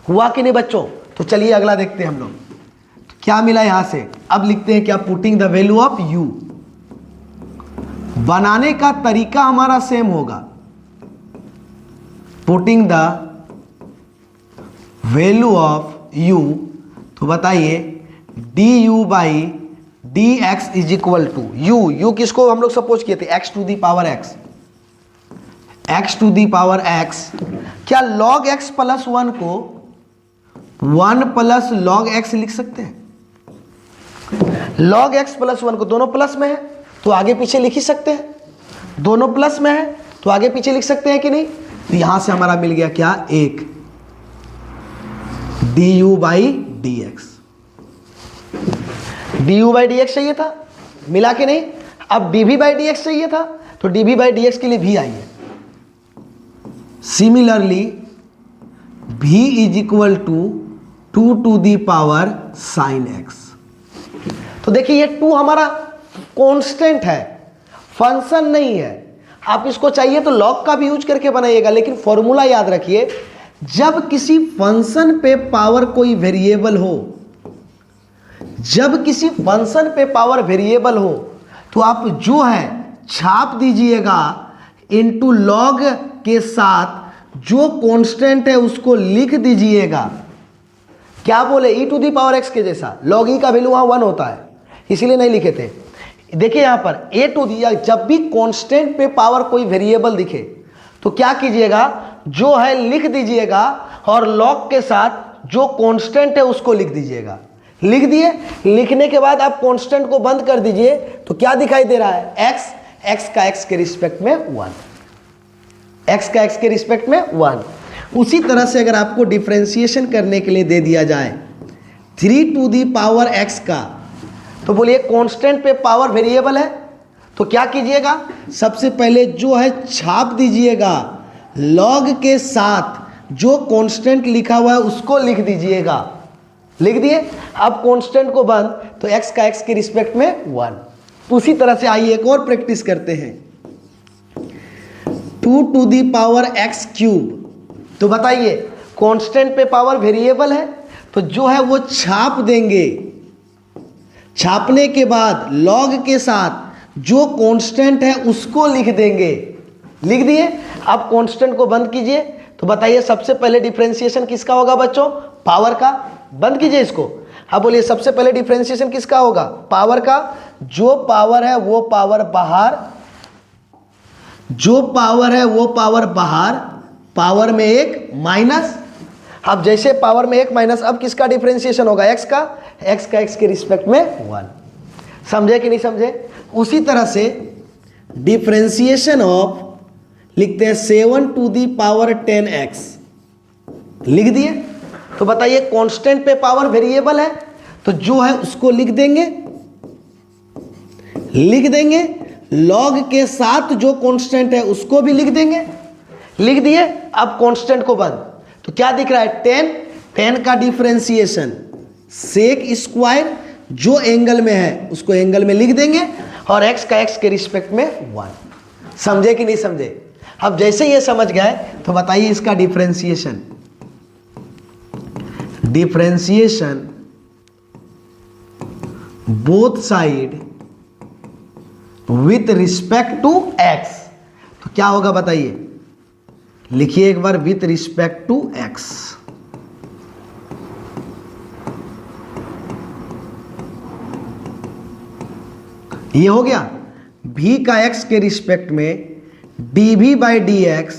हुआ कि नहीं बच्चों? तो चलिए अगला देखते हैं हम लोग तो क्या मिला यहां से। अब लिखते हैं क्या? Putting the value of u। बनाने का तरीका हमारा सेम होगा। Putting the value of u, तो बताइए du by d x is equal to u किसको हम लोग सपोज किए थे, x to the power x, x to the power x. क्या लॉग एक्स प्लस 1 को 1 प्लस लॉग एक्स लिख सकते हैं? लॉग एक्स प्लस 1 को, दोनों प्लस में है तो आगे पीछे लिख ही सकते हैं, दोनों प्लस में है तो आगे पीछे लिख सकते हैं कि नहीं? तो यहां से हमारा मिल गया क्या, एक d u by d x. D u by d x चाहिए था, मिला के नहीं। अब d v by d x चाहिए था तो d v by d x के लिए भी आई है। Similarly v is equal to 2 to the power sine x. तो देखिए ये 2 हमारा कांस्टेंट है, फंक्शन नहीं है। आप इसको चाहिए तो लॉग का भी यूज करके बनाइएगा, लेकिन फॉर्मूला याद रखिए, जब किसी फंक्शन पे पावर कोई वेरिएबल हो, जब किसी फंक्शन पे पावर वेरिएबल हो तो आप जो है छाप दीजिएगा इनटू लॉग के साथ जो कांस्टेंट है उसको लिख दीजिएगा। क्या बोले, e to the power x के जैसा। लॉग e का वैल्यू वहां 1 होता है, इसीलिए नहीं लिखे थे। देखिए यहां पर a टू दी, जब भी कांस्टेंट पे पावर कोई वेरिएबल दिखे तो क्या कीजिएगा, जो है लिख दीजिएगा और लॉग के साथ जो कांस्टेंट है उसको लिख दीजिएगा। लिख दिए, लिखने के बाद आप कांस्टेंट को बंद कर दीजिए तो क्या दिखाई दे रहा है, x का x के रिस्पेक्ट में 1, x का x के रिस्पेक्ट में 1। उसी तरह से अगर आपको डिफरेंशिएशन करने के लिए दे दिया जाए 3 टू दी पावर x का, तो बोलिए कांस्टेंट पे पावर वेरिएबल है तो क्या कीजिएगा, सबसे पहले जो है छाप दीजिएगा, लॉग के साथ जो कांस्टेंट लिखा हुआ है उसको लिख दीजिएगा। लिख दिए, अब कांस्टेंट को बंद, तो x का x के रिस्पेक्ट में 1। उसी तरह से आइए एक और प्रैक्टिस करते हैं, 2 to the power x cube. तो बताइए कांस्टेंट पे पावर वेरिएबल है तो जो है वो छाप देंगे, छापने के बाद लॉग के साथ जो कांस्टेंट है उसको लिख देंगे। लिख दिए, अब कांस्टेंट को बंद कीजिए। तो बताइए सबसे पहले डिफरेंशिएशन किसका होगा बच्चों, पावर का। बंद कीजिए इसको। अब बोलिए सबसे पहले डिफरेंशिएशन किसका होगा, पावर का। जो पावर है वो पावर बाहर, जो पावर है वो पावर बाहर, पावर में 1 माइनस। अब जैसे पावर में 1 माइनस, अब किसका डिफरेंशिएशन होगा, x का। x का x के रिस्पेक्ट में 1। समझे कि नहीं समझे? उसी तरह से डिफरेंशिएशन ऑफ लिखते हैं 7 टू दी पावर 10x। लिख दिए, तो बताइए कांस्टेंट पे पावर वेरिएबल है तो जो है उसको लिख देंगे, लिख देंगे, लॉग के साथ जो कांस्टेंट है उसको भी लिख देंगे। लिख दिए, अब कांस्टेंट को बंद, तो क्या दिख रहा है 10 का डिफरेंशिएशन सेक स्क्वायर, जो एंगल में है उसको एंगल में लिख देंगे और x का x के रिस्पेक्ट में 1। समझे कि नहीं समझे? अब जैसे ये समझ गए तो बताइए इसका differentiation, differentiation both side with respect to x, तो क्या होगा बताइए, लिखिए एक बार, विथ रिस्पेक्ट टू x। ये हो गया v का x के रिस्पेक्ट में dv by d x.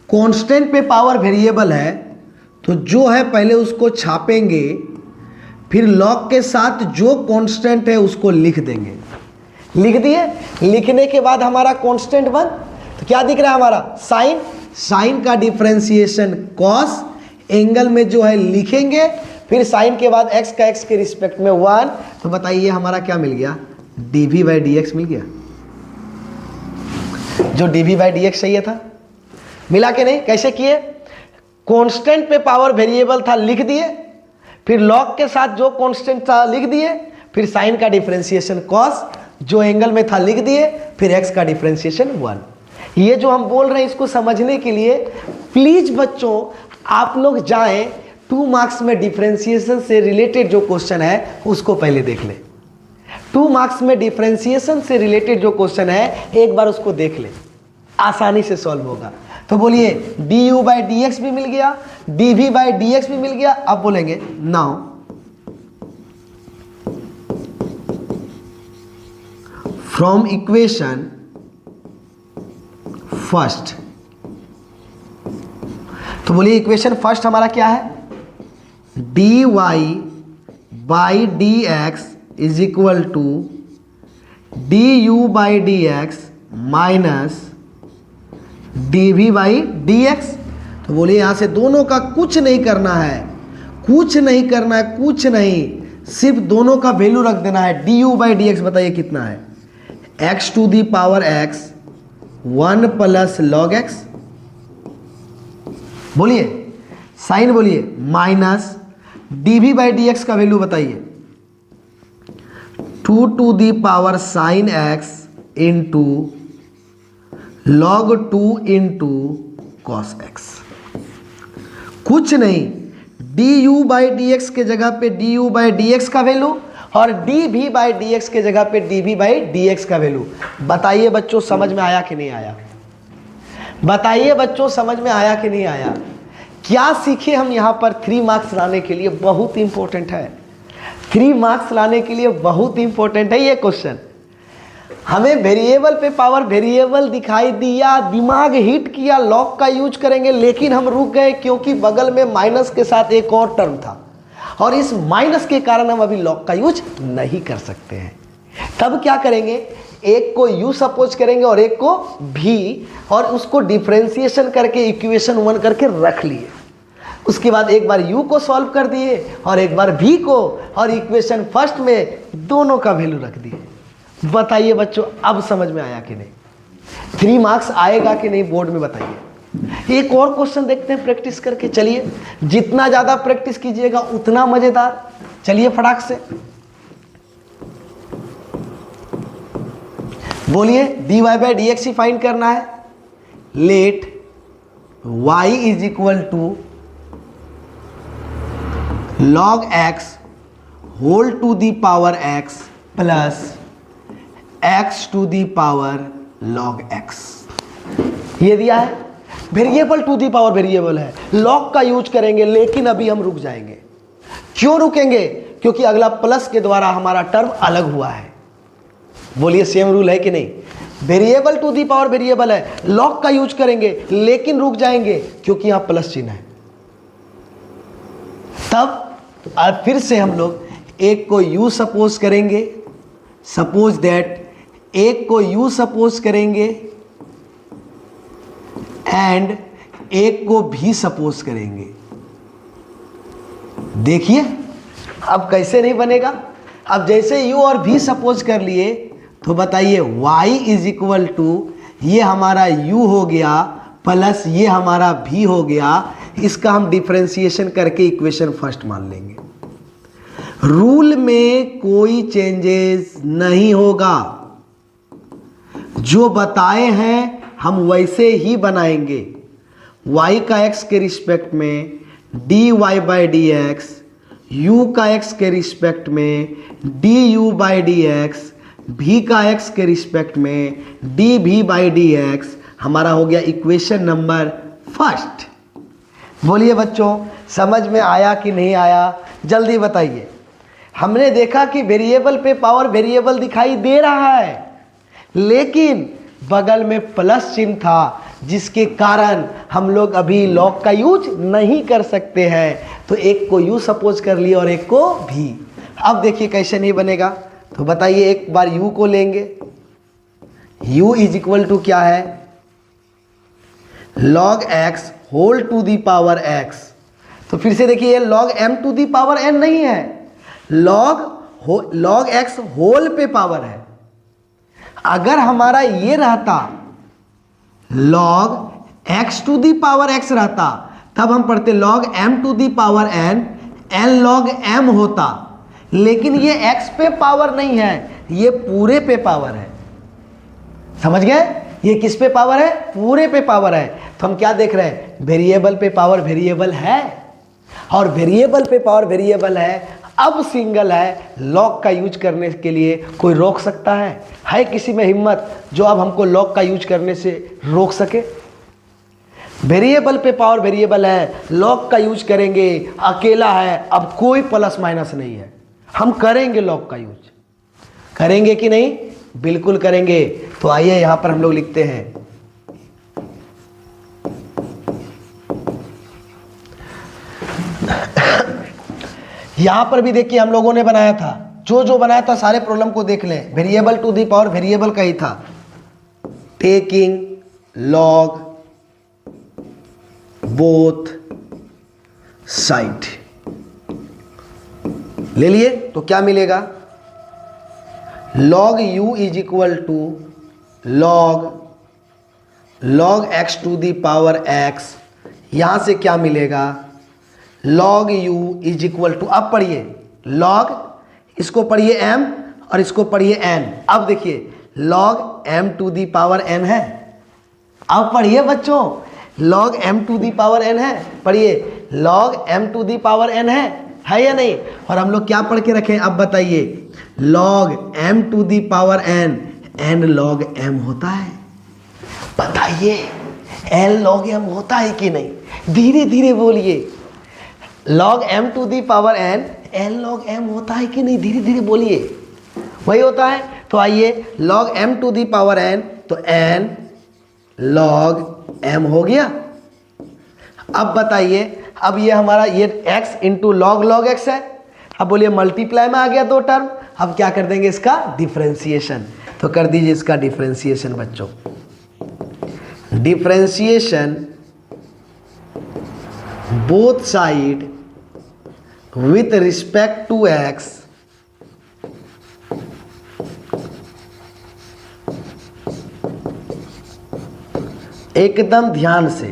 Constant पे पावर वेरिएबल है तो जो है पहले उसको छापेंगे, फिर लॉग के साथ जो कांस्टेंट है उसको लिख देंगे। लिख दिए, लिखने के बाद हमारा कांस्टेंट बन, तो क्या दिख रहा है हमारा साइन, साइन का डिफरेंशिएशन कॉस, एंगल में जो है लिखेंगे, फिर साइन के बाद x का x के रिस्पेक्ट में 1। तो बताइए हमारा क्या मिल गया, dv बाई डी एक्स मिल गया। जो dv बाई डी एक्स चाहिए था, मिला के नहीं? कैसे किए, कांस्टेंट पे पावर वेरिएबल था लिख दिए, फिर लॉग के साथ जो कांस्टेंट था लिख दिए, फिर साइन का डिफरेंशिएशन कॉस, जो एंगल में था लिख दिए, फिर x का डिफरेंशिएशन 1। ये जो हम बोल रहे हैं इसको समझने के लिए प्लीज बच्चों आप लोग जाएं 2 मार्क्स में डिफरेंशिएशन से रिलेटेड जो क्वेश्चन है उसको पहले देख लें। 2 मार्क्स में डिफरेंशिएशन से रिलेटेड जो क्वेश्चन है एक बार उसको देख लें, आसानी से सॉल्व होगा। तो बोलिए d u by d x भी मिल गया, d v by d x भी मिल गया। अब बोलेंगे नाउ फ्रॉम इक्वेशन फर्स्ट। तो बोलिए इक्वेशन फर्स्ट हमारा क्या है, dy by d x is equal to du by d x minus dv by d x. तो बोलिए यहां से दोनों का कुछ नहीं करना है, कुछ नहीं करना है, कुछ नहीं, सिर्फ दोनों का वैल्यू रख देना है। du बाई डी एक्स बताइए कितना है, x to the power x 1 plus log x, बोलिए साइन बोलिए, minus dv by d x का वैल्यू बताइए 2 to the power sine x into log 2 into cos x। कुछ नहीं, du बाई डी एक्स के जगह पे du बाई डी एक्स का वैल्यू और dv बाई डी एक्स के जगह पे dv बाई डी एक्स का वैल्यू। बताइए बच्चों समझ में आया कि नहीं आया, बताइए बच्चों समझ में आया कि नहीं आया। क्या सीखे हम यहाँ पर 3 मार्क्स लाने के लिए, बहुत इंपॉर्टेंट है, 3 मार्क्स लाने के लिए बहुत इंपॉर्टेंट है ये क्वेश्चन। हमें वेरिएबल पे पावर वेरिएबल दिखाई दिया, दिमाग हिट किया, लॉग का यूज करेंगे, लेकिन हम रुक गए क्योंकि बगल में माइनस के साथ एक और टर्म था और इस माइनस के कारण हम अभी लॉग का यूज नहीं कर सकते हैं। तब क्या करेंगे, एक को u सपोज करेंगे और एक को v, और उसको डिफरेंशिएशन करके इक्वेशन 1 करके रख लिए। उसके बाद एक बार u को सॉल्व कर दिए और एक बार v को, और इक्वेशन फर्स्ट में दोनों का वैल्यू रख दिए। बताइए बच्चों अब समझ में आया कि नहीं, 3 मार्क्स आएगा कि नहीं बोर्ड में बताइए। एक और क्वेश्चन देखते हैं प्रैक्टिस करके, चलिए जितना ज़्यादा प्रैक्टिस कीजिएगा उतना मज़ेदार। चलिए फटाक से बोलिए, dy बाई डी एक्स ही फाइंड करना है। Let y is equal to log x whole to the power x plus x to the power log x। ये दिया है, variable to the power variable है, लॉग का यूज करेंगे, लेकिन अभी हम रुक जाएंगे। क्यों रुकेंगे, क्योंकि अगला प्लस के द्वारा हमारा टर्म अलग हुआ है। बोलिए सेम रूल है कि नहीं, variable to the power variable है, लॉग का यूज करेंगे लेकिन रुक जाएंगे क्योंकि यहां प्लस चिन्ह है। तब फिर से हम लोग एक को u सपोज करेंगे, सपोज दैट एक को u सपोज करेंगे एंड एक को v सपोज करेंगे। देखिए अब कैसे नहीं बनेगा। अब जैसे u और v सपोज कर लिए तो बताइए y इज इक्वल टू, ये हमारा u हो गया प्लस ये हमारा v हो गया, इसका हम डिफरेंशिएशन करके इक्वेशन फर्स्ट मान लेंगे। रूल में कोई चेंजेस नहीं होगा, जो बताए हैं हम वैसे ही बनाएंगे। y का x के रिस्पेक्ट में dy by d x, u का x के रिस्पेक्ट में du by d x, v का x के रिस्पेक्ट में dv बाई डी एक्स, हमारा हो गया इक्वेशन नंबर फर्स्ट। बोलिए बच्चों समझ में आया कि नहीं आया, जल्दी बताइए। हमने देखा कि वेरिएबल पे पावर वेरिएबल दिखाई दे रहा है, लेकिन बगल में प्लस चिन्ह था, जिसके कारण हम लोग अभी लॉग का यूज नहीं कर सकते हैं। तो एक को u सपोज कर लिए और एक को v। अब देखिए कैसे नहीं बनेगा, तो बताइए एक बार u को लेंगे, u इज इक्वल टू क्या है, log x whole to the power x। तो फिर से देखिए log m to the power n नहीं है, लॉग x होल पे पावर है। अगर हमारा ये रहता log x to the power x रहता, तब हम पढ़ते log m to the power n, n log m होता। लेकिन ये x पे पावर नहीं है, ये पूरे पे पावर है। समझ गए, ये किस पे पावर है, पूरे पे पावर है। तो हम क्या देख रहे हैं, वेरिएबल पे पावर वेरिएबल है, और वेरिएबल पे पावर वेरिएबल है। अब सिंगल है, लॉग का यूज करने के लिए कोई रोक सकता है किसी में हिम्मत जो अब हमको लॉग का यूज करने से रोक सके। वेरिएबल पे पावर वेरिएबल है, लॉग का यूज करेंगे, अकेला है, अब कोई प्लस माइनस नहीं है, हम करेंगे लॉग का यूज, करेंगे कि नहीं, बिल्कुल करेंगे। तो आइए यहां पर हम लोग लिखते हैं यहां पर भी देखिए हम लोगों ने बनाया था, जो बनाया था सारे प्रॉब्लम को देख लें। Variable to the power variable का ही था, टेकिंग लॉग बोथ साइड ले लिए तो क्या मिलेगा, log u is equal to log x to the power x। यहां से क्या मिलेगा, log u is equal to, अब पढ़िए log, इसको पढ़िए m और इसको पढ़िए n। अब देखिए log m to the power n है, अब पढ़िए बच्चों log m to the power n है, पढ़िए log m to the power n है या नहीं। और हम लोग क्या पढ़ के रखें, अब बताइए log m to the power n log m होता है, बताइए n log m होता है कि नहीं, धीरे धीरे बोलिए। log m to the power n log m होता है कि नहीं, धीरे धीरे बोलिए, वही होता है। तो आइए log m to the power n, तो n log m हो गया। अब बताइए, अब ये हमारा ये x इंटू log x है, अब बोलिए मल्टीप्लाई में आ गया दो टर्म। अब क्या कर देंगे इसका डिफरेंशिएशन, तो कर दीजिए इसका डिफरेंशिएशन बच्चों। Differentiation both side with respect to x एकदम ध्यान से,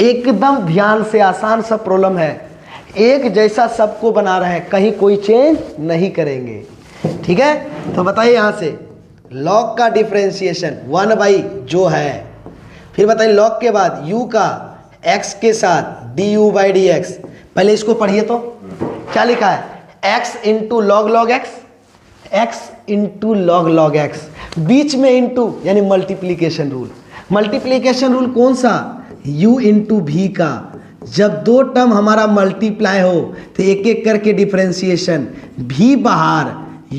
एकदम ध्यान से, आसान सा प्रॉब्लम है, एक जैसा सबको बना रहे हैं, कहीं कोई चेंज नहीं करेंगे, ठीक है। तो बताइए यहां से log का डिफरेंशिएशन 1 जो है, फिर बताइए log के बाद u का x के साथ du/dx। पहले इसको पढ़िए तो क्या लिखा है, x into log x into log x, बीच में इंटू यानी मल्टीप्लीकेशन रूल। मल्टीप्लीकेशन रूल कौन सा, u इंटू भी का, जब दो टर्म हमारा मल्टीप्लाई हो तो एक एक करके डिफरेंशिएशन, भी बाहर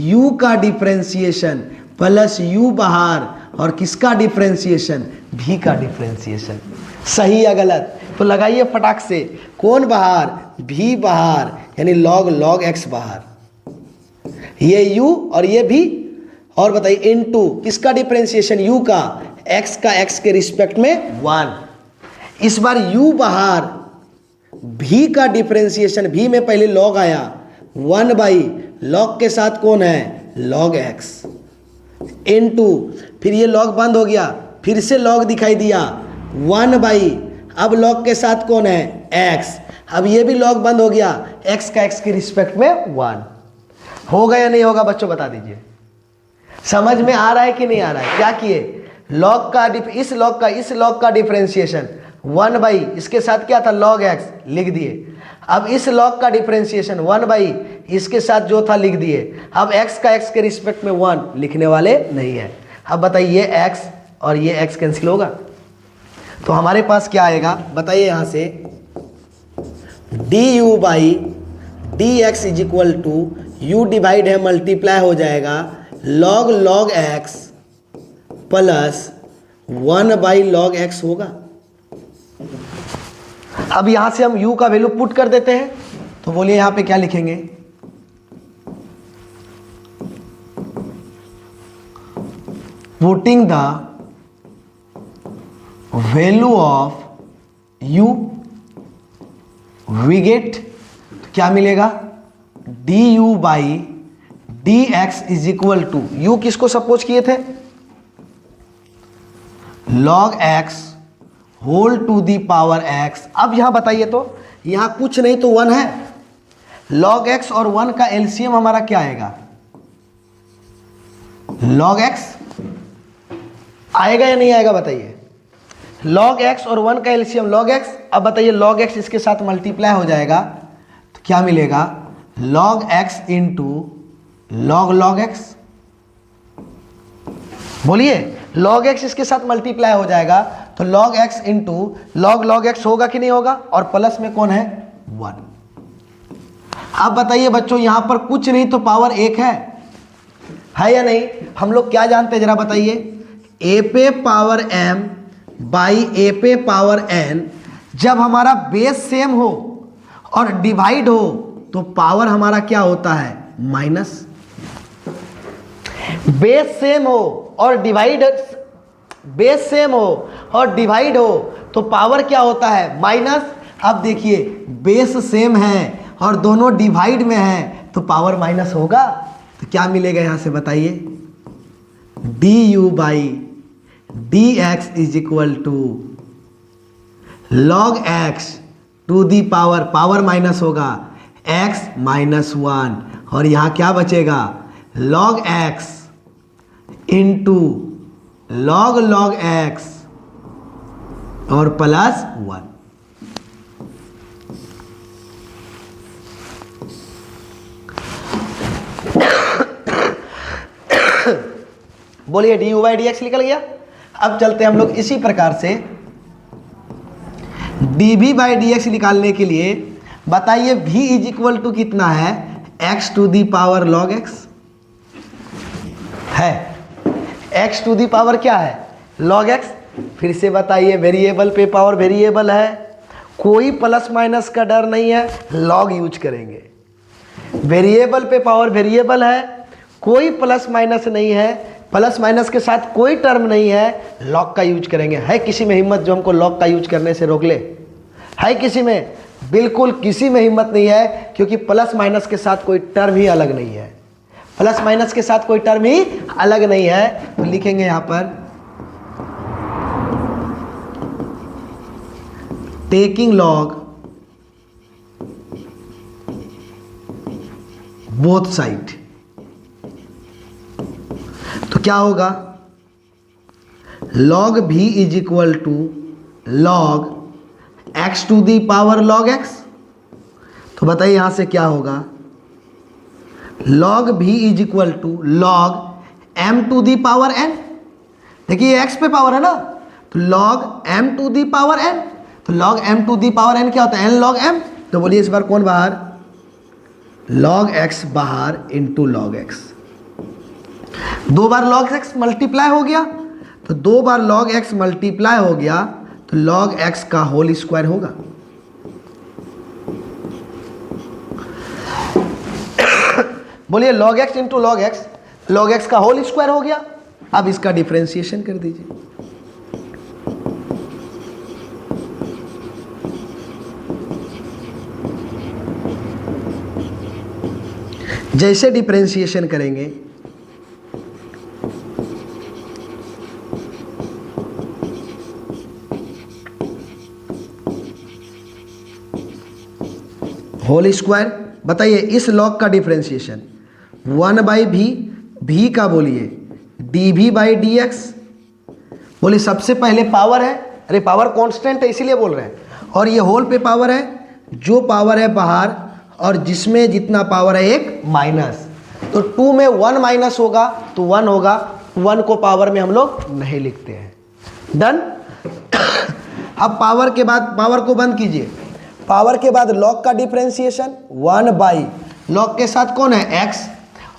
u का डिफरेंशिएशन प्लस u बाहर, और किसका डिफरेंशिएशन, भी का डिफरेंशिएशन। सही या गलत, तो लगाइए फटाक से, कौन बाहर, भी बाहर, यानी log x बाहर, ये u और ये भी, और बताइए इनटू किसका डिफरेंशिएशन, u का, x का x के रिस्पेक्ट में 1। इस बार u बाहर, भी का डिफरेंशिएशन, भी में पहले log आया 1/log के साथ कौन है, log x इनटू, फिर ये log बंद हो गया, फिर से log दिखाई दिया 1/, अब log के साथ कौन है, x, अब ये भी log बंद हो गया, x का x के रिस्पेक्ट में 1। होगा या नहीं होगा बच्चों, बता दीजिए, समझ में आ रहा है कि नहीं आ रहा है। क्या किए, log का इस log का डिफरेंशिएशन 1/, इसके साथ क्या था log x लिख दिए, अब इस log का डिफरेंशिएशन 1/, इसके साथ जो था लिख दिए, अब x का x के रिस्पेक्ट में 1 लिखने वाले नहीं है। अब बताइए ये x और ये x कैंसिल होगा, तो हमारे पास क्या आएगा, बताइए यहाँ से du/dx is equal to, u divide है मल्टीप्लाई हो जाएगा log x plus 1/log x होगा। अब यहां से हम u का वैल्यू पुट कर देते हैं, तो बोलिए यहां पे क्या लिखेंगे, putting the value of u, we get क्या मिलेगा, du/dx is equal to, u किसको सपोज किए थे, log x whole to the power x। अब यहां बताइए तो, यहां कुछ नहीं तो 1 है, log x और 1 का एलसीएम हमारा क्या आएगा, log x आएगा या नहीं आएगा, बताइए, log x और 1 का एलसीएम log x। अब बताइए log x इसके साथ मल्टीप्लाई हो जाएगा तो क्या मिलेगा, log x into log x, बोलिए log x इसके साथ मल्टीप्लाई हो जाएगा तो log x into log x होगा कि नहीं होगा, और प्लस में कौन है 1। अब बताइए बच्चों, यहां पर कुछ नहीं तो पावर 1 है या नहीं? हम लोग क्या जानते हैं जरा बताइए, a पे पावर m बाई a पे पावर n, जब हमारा बेस सेम हो और डिवाइड हो तो पावर हमारा क्या होता है? माइनस। बेस सेम हो और डिवाइड, बेस सेम हो और डिवाइड हो तो पावर क्या होता है? माइनस। अब देखिए बेस सेम है और दोनों डिवाइड में है तो पावर माइनस होगा। तो क्या मिलेगा यहां से बताइए? D u by d x is equal to log x to the power, power minus होगा, एक्स माइनस 1, और यहां क्या बचेगा? Log x into log log x और प्लस 1। बोलिए d u by d x निकल गया। अब चलते हैं हम लोग इसी प्रकार से d v by d x निकालने के लिए बताइए v इज इक्वल टू कितना है? x to the power log x है। x टू दी पावर क्या है? log x। फिर से बताइए, वेरिएबल पे पावर वेरिएबल है, कोई प्लस माइनस का डर नहीं है, log यूज करेंगे। वेरिएबल पे पावर वेरिएबल है, कोई प्लस माइनस नहीं है, प्लस माइनस के साथ कोई टर्म नहीं है, लॉग का यूज करेंगे। है किसी में हिम्मत जो हमको लॉग का यूज करने से रोक ले? है किसी में? बिल्कुल किसी में हिम्मत नहीं है, क्योंकि प्लस माइनस के साथ कोई टर्म ही अलग नहीं है। प्लस माइनस के साथ कोई टर्म ही अलग नहीं है। तो लिखेंगे यहां पर टेकिंग लॉग बोथ साइड। तो क्या होगा? log v is equal to log x to the power log x। तो बताइए यहां से क्या होगा? log v is equal to log m to the power n। देखिए x पे पावर है ना, तो log m to the power n। तो log m to the power n क्या होता है? n log m। तो बोलिए इस बार कौन बाहर? log x बाहर इंटू log x। 2 बार log x मल्टीप्लाई हो गया, तो 2 बार log x मल्टीप्लाई हो गया तो log x का होल स्क्वायर होगा। बोलिए log x into log x का होल स्क्वायर हो गया। अब इसका डिफरेंशिएशन कर दीजिए। जैसे डिफरेंशिएशन करेंगे होल स्क्वायर, बताइए इस लॉग का डिफरेंशिएशन 1 बाई भी का बोलिए d v by d x. बोलिए सबसे पहले पावर है, अरे पावर कांस्टेंट है इसीलिए बोल रहे हैं, और ये होल पे पावर है, जो पावर है बाहर और जिसमें जितना पावर है एक माइनस। तो 2 में 1 माइनस होगा तो 1 होगा, 1 को पावर में हम लोग नहीं लिखते हैं। डन। अब पावर के बाद पावर को बंद कीजिए, पावर के बाद लॉग का डिफरेंशिएशन 1 बाई लॉग के साथ कौन है? x,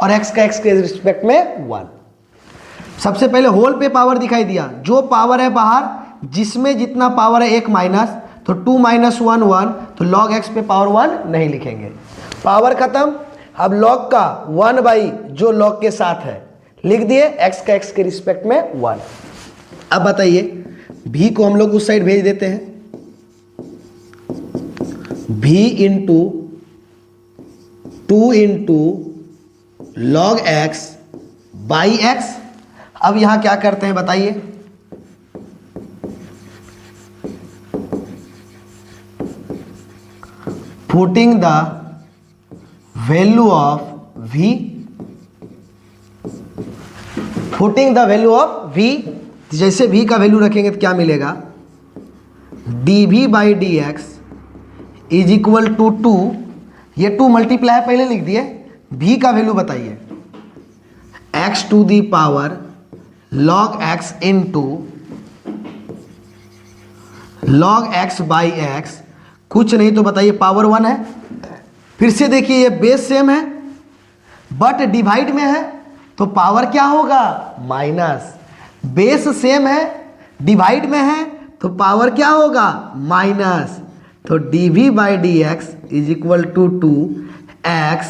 और x का x के रिस्पेक्ट में 1। सबसे पहले होल पे पावर दिखाई दिया, जो पावर है बाहर जिसमें जितना पावर है एक माइनस, तो 2 माइनस 1 1, तो log x पे पावर 1 नहीं लिखेंगे। पावर खत्म। अब log का 1 बाई जो log के साथ है लिख दिए, x का x के रिस्पेक्ट में 1। अब बताइए v को हम लोग उस साइड भेज देते हैं, v into 2 into log x by x। अब यहां क्या करते हैं बताइए? Putting the value of v, putting the value of v। जैसे v का वैल्यू रखेंगे तो क्या मिलेगा? D v by d x is equal to 2, ये 2 मल्टीप्लाई पहले लिख दिए, v का वैल्यू बताइए x to the power log x into log x by x, कुछ नहीं तो बताइए पावर 1 है, फिर से देखिए ये बेस सेम है बट डिवाइड में है तो पावर क्या होगा माइनस। बेस सेम है डिवाइड में है तो पावर क्या होगा माइनस। तो dv by d x is equal to 2x,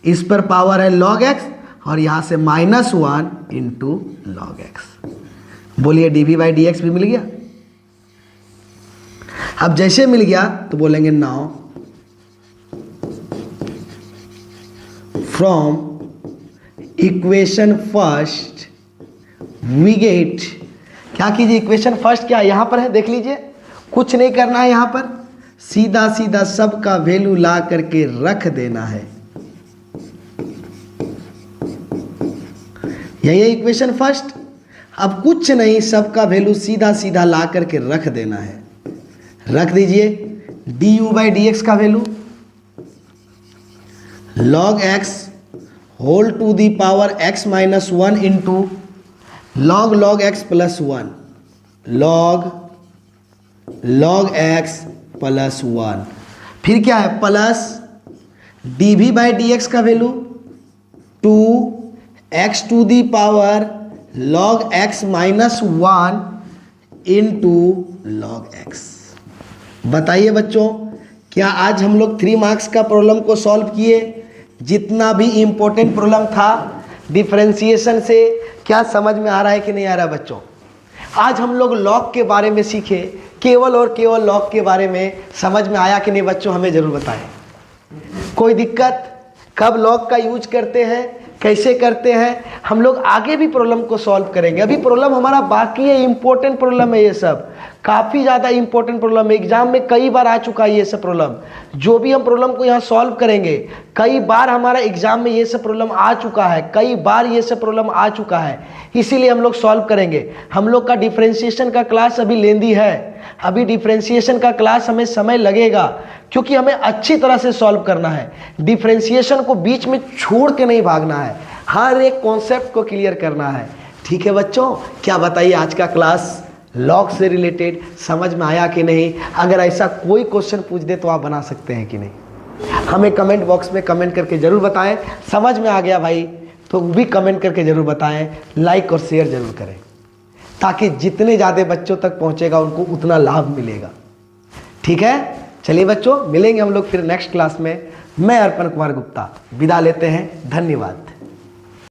इस पर पावर है log x और यहाँ से -1 इंटू लॉग एक्स। बोलिए dv बाई डी एक्स भी मिल गया। अब जैसे मिल गया तो बोलेंगे now from equation first we get, क्या कीजिए इक्वेशन फर्स्ट क्या यहां पर है देख लीजिए, कुछ नहीं करना है, यहां पर सीधा सीधा सब का वैल्यू ला करके रख देना है। यही है इक्वेशन फर्स्ट। अब कुछ नहीं, सबका वैल्यू सीधा सीधा ला करके रख देना है। रख दीजिए du बाई डी एक्स का value log x whole to the power x minus 1 into log x plus 1 log x plus 1। फिर क्या है plus dv by d x का value 2x to the power log x minus 1 into log x। बताइए बच्चों, क्या आज हम लोग 3 मार्क्स का प्रॉब्लम को सॉल्व किए? जितना भी इम्पोर्टेंट प्रॉब्लम था डिफरेंशिएशन से, क्या समझ में आ रहा है कि नहीं आ रहा बच्चों? आज हम लोग लॉग के बारे में सीखे, केवल और केवल लॉग के बारे में। समझ में आया कि नहीं बच्चों? हमें ज़रूर बताएं। कोई दिक्कत? कब लॉग का यूज करते हैं, कैसे करते हैं, हम लोग आगे भी प्रॉब्लम को सॉल्व करेंगे। अभी प्रॉब्लम हमारा बाकी है, इंपॉर्टेंट प्रॉब्लम है, ये सब काफ़ी ज़्यादा इंपॉर्टेंट प्रॉब्लम है। एग्जाम में कई बार आ चुका है ये सब प्रॉब्लम। जो भी हम प्रॉब्लम को यहाँ सॉल्व करेंगे, कई बार हमारा एग्जाम में ये सब प्रॉब्लम आ चुका है, कई बार ये सब प्रॉब्लम आ चुका है, इसीलिए हम लोग सॉल्व करेंगे। हम लोग का डिफ्रेंशिएशन का क्लास अभी लेंदी है, अभी डिफ्रेंशिएशन का क्लास हमें समय लगेगा, क्योंकि हमें अच्छी तरह से सॉल्व करना है। डिफ्रेंशिएशन को बीच में छोड़ के नहीं भागना है, हर एक कॉन्सेप्ट को क्लियर करना है। ठीक है बच्चों, क्या बताइए आज का क्लास लॉग से रिलेटेड समझ में आया कि नहीं? अगर ऐसा कोई क्वेश्चन पूछ दे तो आप बना सकते हैं कि नहीं? हमें कमेंट बॉक्स में कमेंट करके ज़रूर बताएं। समझ में आ गया भाई तो भी कमेंट करके ज़रूर बताएं, लाइक और शेयर ज़रूर करें, ताकि जितने ज़्यादा बच्चों तक पहुंचेगा उनको उतना लाभ मिलेगा। ठीक है, चलिए बच्चों, मिलेंगे हम लोग फिर नेक्स्ट क्लास में। मैं अर्पण कुमार गुप्ता विदा लेते हैं। धन्यवाद।